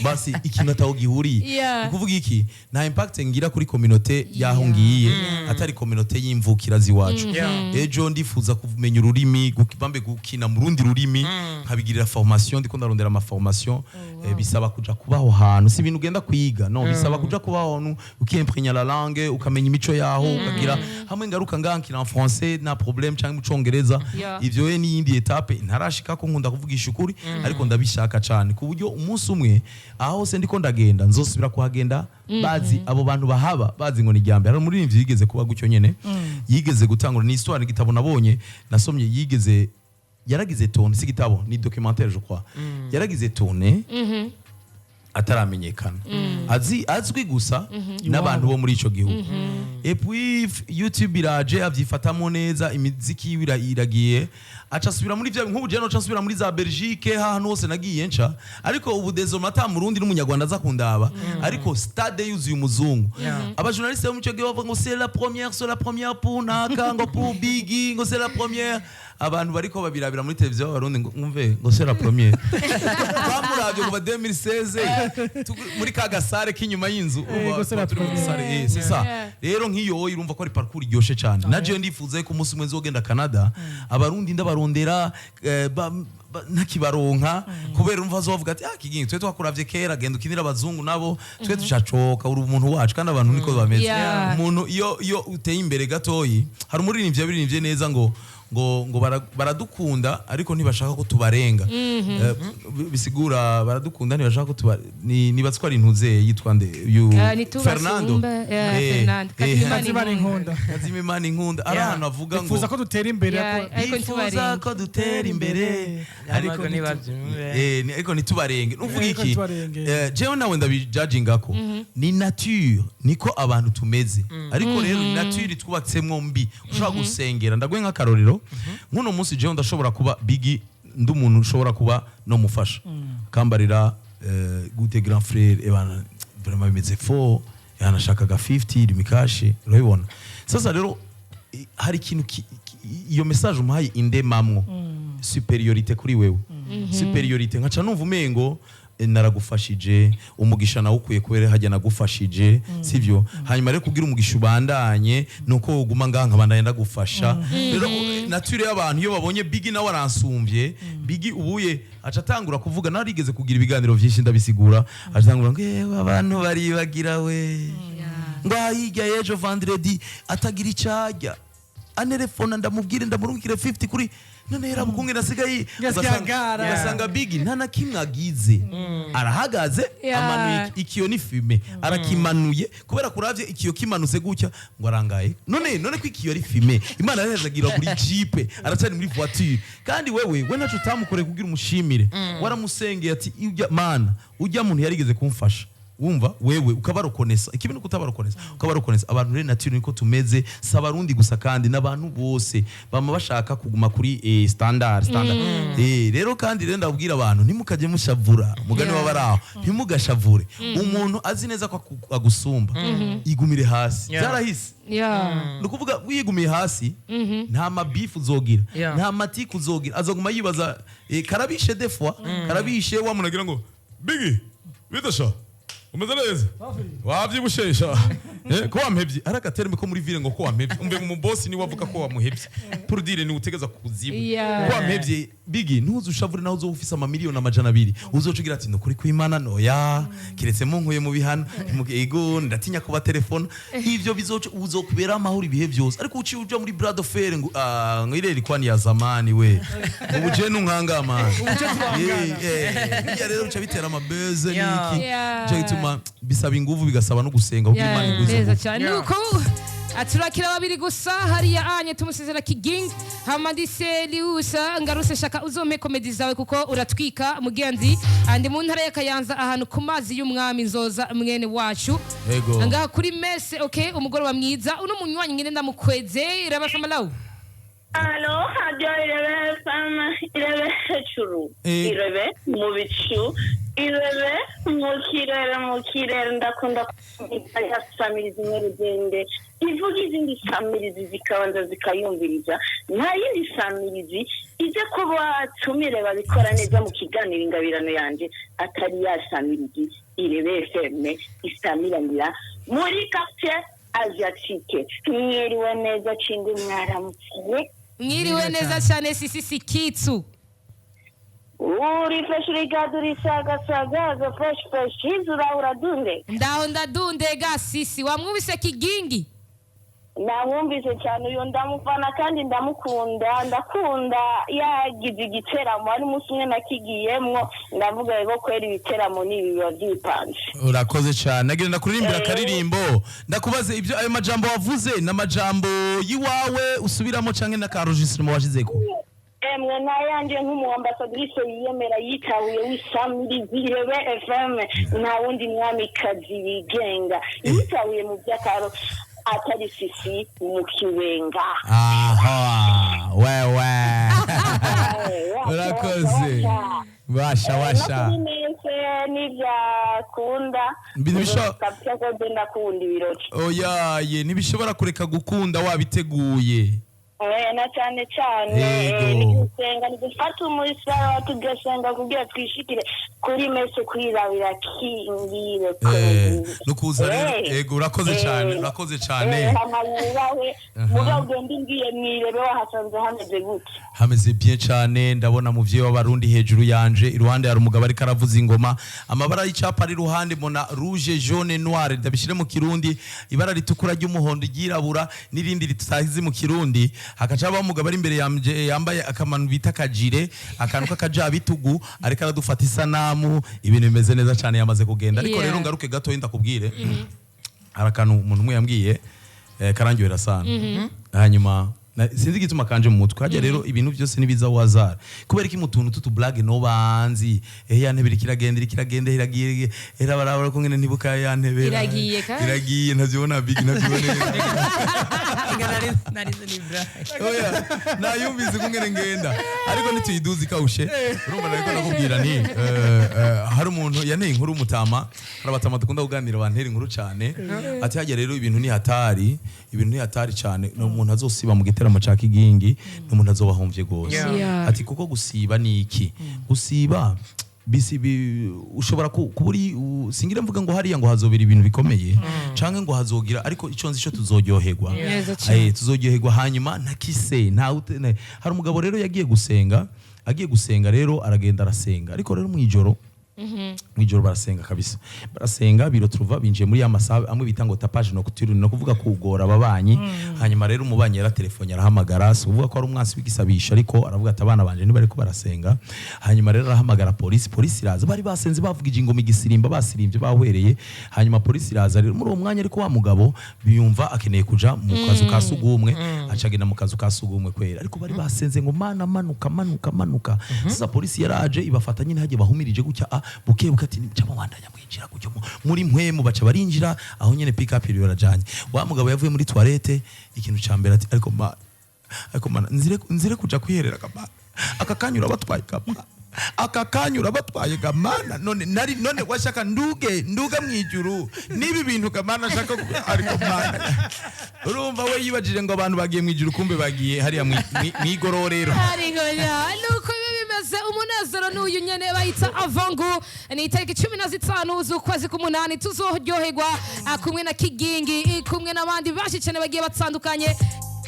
basi ikintu ataho gihuriye kuvuga iki nta impact ngira kuri communauté yaho ngiye atari communauté y'imvukira ziwacu ejo ndifuza kumenya ururimi gukibambe gukina mu rundi rurimi nkabigirira formation ndiko ndarondera ama formation bisaba kuja kubaho hantu si ibintu ugenda kwiga no bisaba kuja kubaho hantu ukiimprégner la langue ukamenya imico yaho ukagira hamwe ngaruka ngankina en français na problème cyangwa mu congereza ivyo ni yindi etape ntarashika ko nkunda kuvugisha ukuri ariko ndabishaka cyane ku buryo umunsi umwe aho se ndiko ndagenda nzosubira kuhagenda bazi abo bantu bahaba bazi ngo ni ryambere ari muri ivyo yigeze kuba gucyo nyene yigeze gutangura ni histoire n'igitabo nabonye nasomye yigeze yaragize tourne si gitabo ni documentaire je crois yaragize tourne ataramenyekana azwi gusa n'abantu bo muri ico gihugu et puis YouTube iraje avyifatamo neza imiziki iragiye aca subira muri bya nk'ubu je no ca subira muri za Belgique hano hose nagiye nca ariko ubu désormais ata murundi n'umunyarwanda zakundaba ariko stade yuzuye umuzungu aba journaliste bo mu cyo gihe bavuga ngo c'est la première pour Naka ngo pour Biggie ngo c'est la première abantu bariko babirabira muri televiziyo barundi ngo umve ngo c'est la première bamuravye kuva 2016 muri kagasare k'inyuma y'inzu c'est ça rero nk'iyo irumva ko ari parcours iryoshe cyane naje ndifuza ko umunsi umwe nzogenda Canada abarundi ndabarondera nakibaronka kubera umva zovuga ati Kigingi twe twakuravye kera genda ukinira abazungu nabo twe tucacoka uri umuntu wacu kandi abantu niko bameze umuntu iyo uteye imbere gatoyi hari umuririmbyi yabiririmbye neza ngo baradukunda ariko ntibashaka ko tubarenga bisigura baradukunda ntibashaka ko nibatse ko ari intuze yitwa nde Fernando Kazimimana inkunda ari ahantu avuga ngo bifuza ko dutera imbere bifuza ko dutera imbere ariko ntitubarenge nuvuga iki jewe nawe ndabijudgingako ni nature niko abantu tumeze ariko rero ni nature twubatsemwo mbi ushobora gusengera ndaguye nk'akarorero nk'uno munsi jewe ndashobora kuba bigi ndi umuntu ushobora kuba no mufasha kambarira gute grand frère ebana vraiment bimeze fo yanashakaga 50 limikashi urabibona sasa rero hari ikintu iyo message umuhaye indemamwo superiorité kuri wewe superiorité nkaca numva umengo naragufashije umugisha nawe ukuye kubera hajya nagufashije sivyo hanyuma rero kugira umugisha ubandanye nuko uguma ngaha nkabandanye ndagufasha rero nature y'abantu iyo babonye bigi nawe aransumvye bigi ubuye aca atangura kuvuga narigeze kugira ibiganiro vyinshi ndabisigura atangura ngo abantu bari bagira we ngo hirya y'ejo vendredi atagira icajya anerefona ndamubwire ndamurungikire 50 kuri none yera bukunge nasigaye ugasanga bigi nta kimwe agize arahagaze amanuye ikiyo ni fume arakimanuye kubera kuravye ikiyo kimanutse gutya ngo arangaye none ko ikiyo ari fume imana yahezagira kuri jipe aracari muri voiture kandi wewe nacu utamukore kugira umushimire waramusengeye ati mana ujya muntu yarigeze kumfasha wumva wewe ukabarokonesa ikibintu kutabarokonesa ukabarokonesa abantu rero nature niko tumeze sabarundi gusa kandi nabantu bose bama bashaka kuguma kuri standard rero kandi rero ndabwira abantu ntimukaje mushavura mugani wabaraho ntimugashavure umuntu azi neza ko agusumba igumire hasi zarahise nukuvuga wigumiye hasi nta mabifu uzogira nta matiku uzogira azoguma yibaza karabishe defwa karabishe wamunagira ngo bigi bidasha umeze neza wabyibushesha ko wampebye arakatereme ko muri ville ngo ko wampebye umbe mu boss ni wavuga ko wamuhebye pour dire ni utegeza kuzibu ko wampebye bigi ntuzushavure naho uzo ufisa ama miliyoni amajana 2 uzocugira ati no kuri kwimana noya kiretse mu nkuye mu bihano ego ndatinya kuba telefone ivyo bizoce uzokubera amahuri ibihe byose ariko uci uja muri Brad of Fair ngo ngireri kwani ya zamani we ubuje nunkanga man rero uca bitera amabeze niki bisaba inguvu bigasaba no gusenga ubwo Imana iguze neza cyane nuko aturakira babiri gusa hariya anye tumusezera Kigingi hamadise liusa ngaruse shaka uzome comedy zawe kuko uratwika mugenzi andi mu ntara y'Akayanza ahantu ku mazi y'umwami nzoza mwene wacu ngaha kuri messe okay umugoro wa mwiza uno munywanyi ngene ndamukweze irabasama lawo Alo, radio irebe fama, irebe hechuru, irebe mu bicu, irebe mu kirere ndakunda kugira samirizi n'urugende ivuga izindi samirizi zikabanza zikayumviriza nta yindi samirizi ije kuba tumire babikora neza mu kiganiro ingabirano yanje atari ya samirizi irebe FM istamiranira muri quartier asiatique mwiriwe neza cindi mwaramutse mwiriwe neza cyane sisi kitsu uri fresh rigaduri saga fresh izura uradunde ndadunde ga sisi wamwumvise Kigingi namwumvise cyane uyo ndamufana kandi ndakunda yagize igiteramo ari musi umwe nakigiyemwo ndavuga ngo kwera ibiteramo nibi biba byipanje urakoze cyane nagenda kuririmbira karirimbo ndakubaze ibyo ayo majambo wavuze n'amajambo yiwawe usubiramo canke na enregistrement washizeko emwe nayanje nk'umuambasadrice yiyemera yitabuye w'isamirizi irebe FM nta wundi mwamikazi yigenga yitabuye mu by'akaro atari sisi mu kibenga aha wewe urakoze washa nibyakunda bishobora ndakunda ibirori oya ye ntibishobora kureka gukunda wabiteguye na cyane nisenga nigufata umurisara tugasenga kugira twishikire kuri mese kwirabira kingire nukuza ego urakoze cyane mugabo ngiye mwirebe wahasanze hameze gute hameze bien cyane ndabona muvye w'abarundi hejuru yanje iruhande hari umugabo ari karavuza ingoma amabara y'icapa ari ruhande mona rouge jaune noir ndabishire mu kirundi ibara ritukura ry'umuhondo ryirabura nirindi ritutahize mu kirundi hakacaba umugabo ari imbere yambaye akamanu bita kajire akantu kakaja bitugu ariko aradufata isanamu ibintu bimeze neza cyane yamaze kugenda ariko rero ngaruke gato yinda kubwire harakantu umuntu umwe yambwiye karangiwera sana hanyuma sinzi igituma kanje mu mutwe haje rero ibintu byose nibiza wazara kubera iki mutuntu tutu blague no banzi ya ntebe kiragenda iragiye era barabara ko ngene ntibuka ya ntebe iragiye ntavyibona big ntavyibona oya nayumvise ko ngene ngenda ariko nituyiduzi kawushe urumva nariko nakubwira ni hari umuntu yaneye inkuru mutama arabatama dukunda kuganira bantera inkuru cyane ati haje rero ibintu ni hatari cyane no umuntu azosiba mu giteramo ca Kigingi no umuntu azobahomvye gose ati kuko gusiba ni iki gusiba bisibi ushobora kuburi singira mvuga ngo hariya ngo hazobera ibintu bikomeye canke ngo hazogira ariko ico nzi cyo tuzoryoherwa tuzoryoherwa hanyuma ntakise hari umugabo rero yagiye gusenga rero aragenda arasenga ariko rero mwijoro barasenga kabisa barasenga biro truva binjiye muri ya masabe amwe bita ngo tapage nocturne no kuvuga kugora ababanyi hanyuma rero umubanyi yara telefone arahamagara so uvuga ko ari umwansi w'igisabisha ariko aravuga ati abana banje niba ariko barasenga hanyuma rero arahamagara polisi iraza bari basenze bavugije ingoma igisirimba basirimbye bahwereye hanyuma polisi iraza rero muri uwo mwanya ariko wa mugabo biyumva akeneye kuja mu kazu ka sugumwe acagenda mu kazu ka sugumwe kwera ariko bari basenze ngo mana manuka sasa polisi yaraje ibafata nyine haje bahumirije gutya buke ati cyama wandanya mwinjira gutyo muri mpwemu baca barinjira aho nyene pick up iri barajanye wa mugabo yavuye muri toilette ikintu cambere ati ariko mana nzire kuja kwiherera kama akakanyura batwaye gamana none washaka nduge mwijuru nibi bintu gamana shaka ariko mana urumva we yibajije ngo abantu bagiye mwijuru kumbe bagiye hariya mwigororero ariko nuko bimeze umunezero n'uyu nyene bayita avangu ni itariki 15 z'ukwezi k'umunani tuzoryoherwa kumwe na Kigingi kumwe n'abandi bashi cyane bagiye batandukanye.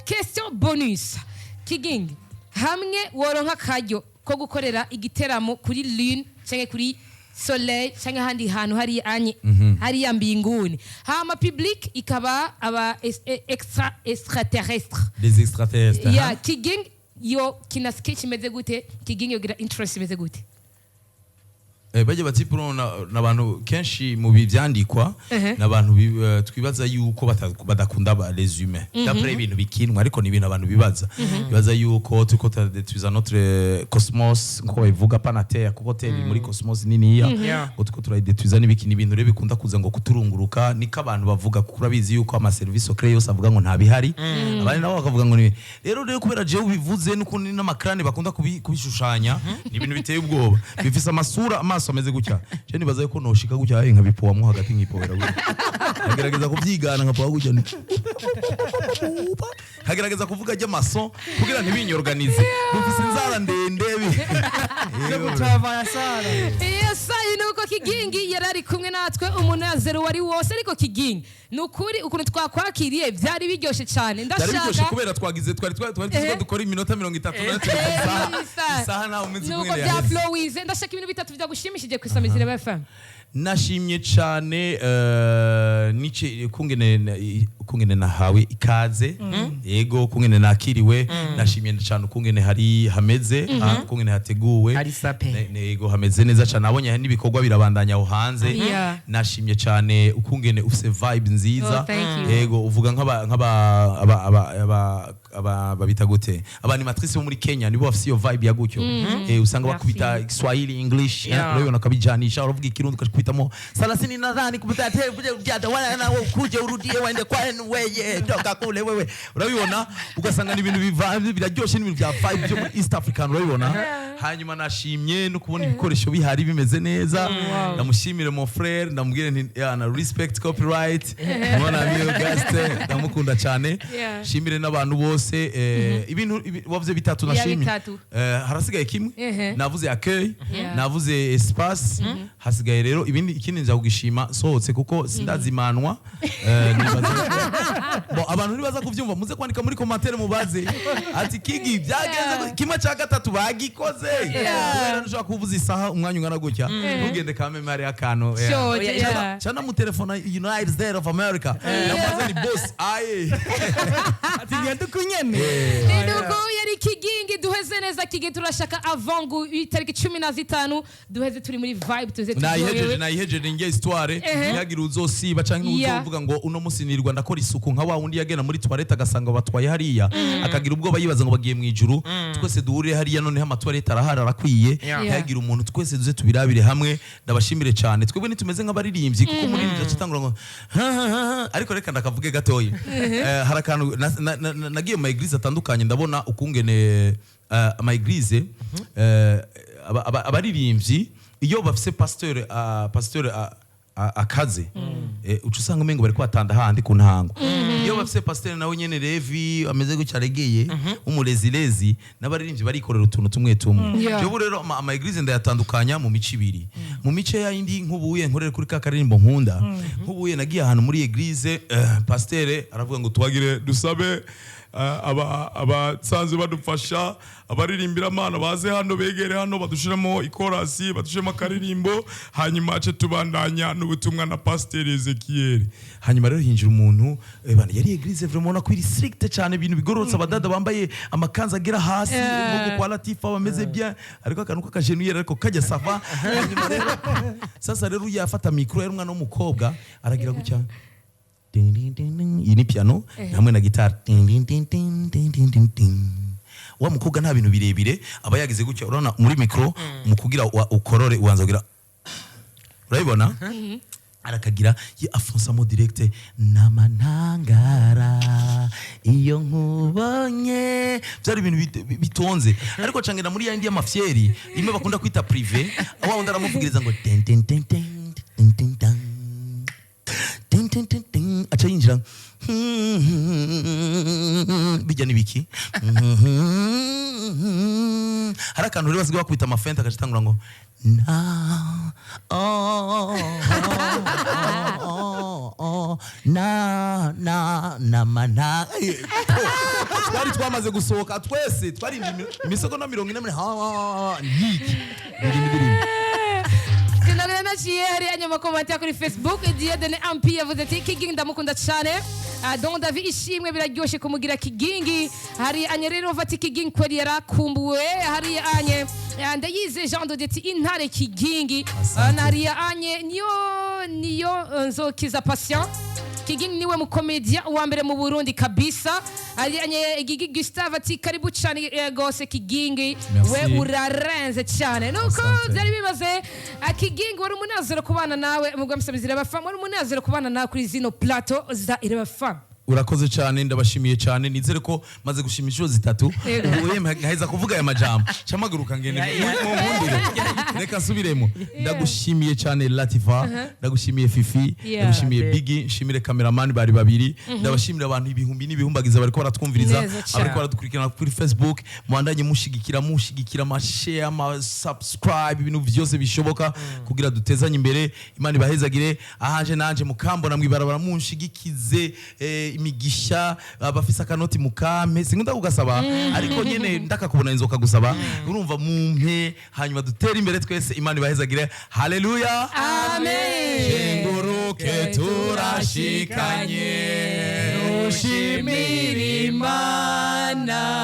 Question bonus Kigingi hamwe woronka karyo ko gukorera igiteramo kuri lune cyangwa kuri soleil cyangwa handi hantu hari anye hari ya mbinguni hama public ikaba aba extraterrestre des extraterrestres ya Kigingi yo kina sketch imeze gute Kigingi yogira interest imeze gute baje batipuro n'abantu kenshi mu bivyandikwa n'abantu twibaza yuko badakunda ba les humains d'après ibintu bikinwa ariko ni ibintu abantu bibaza yuko tuko tuza notre cosmos nko bivuga pana terre kuko terre muri cosmos niniya tuko turayidetwiza n'ibikini ibintu rebe bikunda kuza ngo kuturunguruka niko abantu bavuga kuko urabizi yuko ama service secret yose avuga ngo nta bihari abandi nabo bakavuga ngo ni rero kubera je ubivuze nuko ni n'amakrane bakunda kubishushanya ni ibintu biteye ubwoba bifise amasura ameze gutya je nibaza yuko noshika gutya nkabipowamwo hagati nkipowera gutya hagerageza kuvyigana nkapowa gutya hagerageza kuvuga je mason kugira ntibinyorganize bufise inzara ndende yo gutavaya sana yes nuko Kigingi yarari kumwe natwe umunezero wari wose ariko Kigingi nukuri ukuntu twakwakiriye byari biryoshe cyane ndashaka kubera twagize twari dukora iminota 30 isaha naho umunsi nuko bya Flowize ndashaka ibintu bitatu bya gushimishije kwisamizira FM nashimye cyane nice kungene nahawe ikaze yego kungene nakiriwe nashimye cyane kungene hari hameze kungene hateguwe yego hameze neza cyane abonye n'ibikorwa birabandanya aho hanze nashimye cyane ukungene ufise vibe nziza yego uvuga babita gute abanimatrice bo muri Kenya nibo bafise iyo vibe ya gutyo usanga bakubita Swahili English urabona kabijanisha uravuga ikirundi ukakubitamo 38 kubita byada wana na kuje urudie waende kwenu weye toka kule wewe urabibona ugasanga ni ibintu biraryoshe n'ibintu bya vibe byo muri East African urabibona hanyuma nashimye no kubona ibikoresho bihari bimeze neza ndamushimire mon frère ndamubwire nti na respect copyright mwana miyo gaste ndamukunda cyane shimire n'abantu bose ibintu wavuze bitatu nashimye harasigaye kimwe navuze accueil navuze espace hasigaye rero ibindi ikindi nza kugishima sohotse kuko sindazimanwa abantu nibaza kuvyumva muze kwandika muri commentaire mubaze ati Kigi byagenze kimwe cya gatatu bagikoze kubera nshaka kuvuza isaha umwanya ungana gutya ntugende kame mari akano cyana mu telefone United States of America yamaze ni boss aye ati ngende kunyene nduko yari Kigingi duheze neza Kigeli turashaka avangu itariki 15 duheze turi muri vibe tuze nayihejeje nge histoire yagira uzosiba canke uzovuga ngo uno musi nirwa ndakora isuku nka wa wundi yagena muri toilette agasanga batwaye hariya akagira ubwoba yibaza ngo bagiye mu ijuru twese duhurire hariya none ha toilette arahara arakwiye yagira umuntu twese duze tubirabire hamwe ndabashimire cyane twebwe nitumeze nk'abaririmbyi kuko muri nje cyatangura ngo ariko reka ndakavuge gatoyi harakantu nagiye mu eglise atandukanye ndabona ukungene ama eglise abaririmbyi iyo bafise pasteur akaze ucusanga umengo bari kwatanda handi ku ntango iyo bafise pasteur nawe nyene Levi ameze gucaregeye umurezilezi n'abaririmbyi barikorera utuntu tumwe tumwe cyo rero ama eglise ndayatandukanya mu mici ibiri mu mice yindi nkubuye nkorera kuri kakarimbo nkunda nkubuye nagiye ahantu muri eglise pasteur aravuga ngo twagire dusabe abasanzwe badufasha abaririmbira amana baze hano begere hano badushiramo ikorasi badushiramo akaririmbo hanyuma ace tubandanya n'ubutumwa na Pasteur Ezekiel hanyuma rero hinjira umuntu bana yari eglise vraiment na kwiri strict cyane ibintu bigororotse abadada bambaye amakanza agera hasi ngo kwa Latifa bameze bien ariko akantu k'akajenuyere ariko kajya sava hanyuma rero sasa rero yafata micro yari umwana w'umukobwa aragira gutya ding ding ding ding iyi ni piano hamwe na guitar ding ding ding ding ding ding ding ding wa mukobwa nta bintu birebire aba yagize gutya urabona muri micro mukugira ukorore ubanza kugira urabibona arakagira ye afonsamo direct namanangara iyo nkubonye byari ibintu bitonze ariko cangena muri yandi y'amafyeri imwe bakunda kwita privé aho wanda aramuvugiriza ngo ding ding ding ding ding ding ding ding ding ding ding acha yinjira bijya nibiki harakantu rero basigaye bakubita amafenta akacitangura ngo na na mana twari twamaze gusohoka twese twari imisoko na 40 niki Tunalena chieri anyama komenti kuri Facebook Diedene Ampia vous êtes Kigingi ndamukunda cyane donc David ishimwe biraryoshe kumugira Kigingi hari anye rero vati Kigingi kweli yarakumbuwe hari anye ndayize Jean Dodeti intare Kigingi hari anye niyo nzokiza patient Kigingi niwe mukomedia wa mbere mu Burundi kabisa ari anye Gigi Gustave ati karibu cyane gose Kigingi we urarenze cyane nuko byari bibaze Kigingi wari umunezero kubana nawe mugwa msabizira abafamu wari umunezero kubana nawe kuri zino plateau za Irebafamu urakoze cyane ndabashimiye cyane nizere ko maze gushimisha zitatu ubuye nkaheza kuvuga aya majambo cyamaguruka ngene mu nkundire reka subiremo ndagushimiye cyane Latifa ndagushimiye Fifi ndagushimiye Biggie nshimire cameraman bari babiri ndabashimira abantu ibihumbi n'ibihumbagiza bari ko baratwumviriza abari ko baradukurikirana kuri Facebook mwandanye mushigikira ama share ama subscribe ibintu byose bishoboka kugira dutezanye imbere Imana ibahezagire ahanje nanje mukambona mwibarabara munshigikize imigisha abafisa kanoti mukame sinkunda kugasaba ariko nyene ndakakubona inzoka gusaba urumva mumpe hanyuma dutera imbere twese Imana ibahezagire haleluya amen shenguruke turashikanye ushimira Imana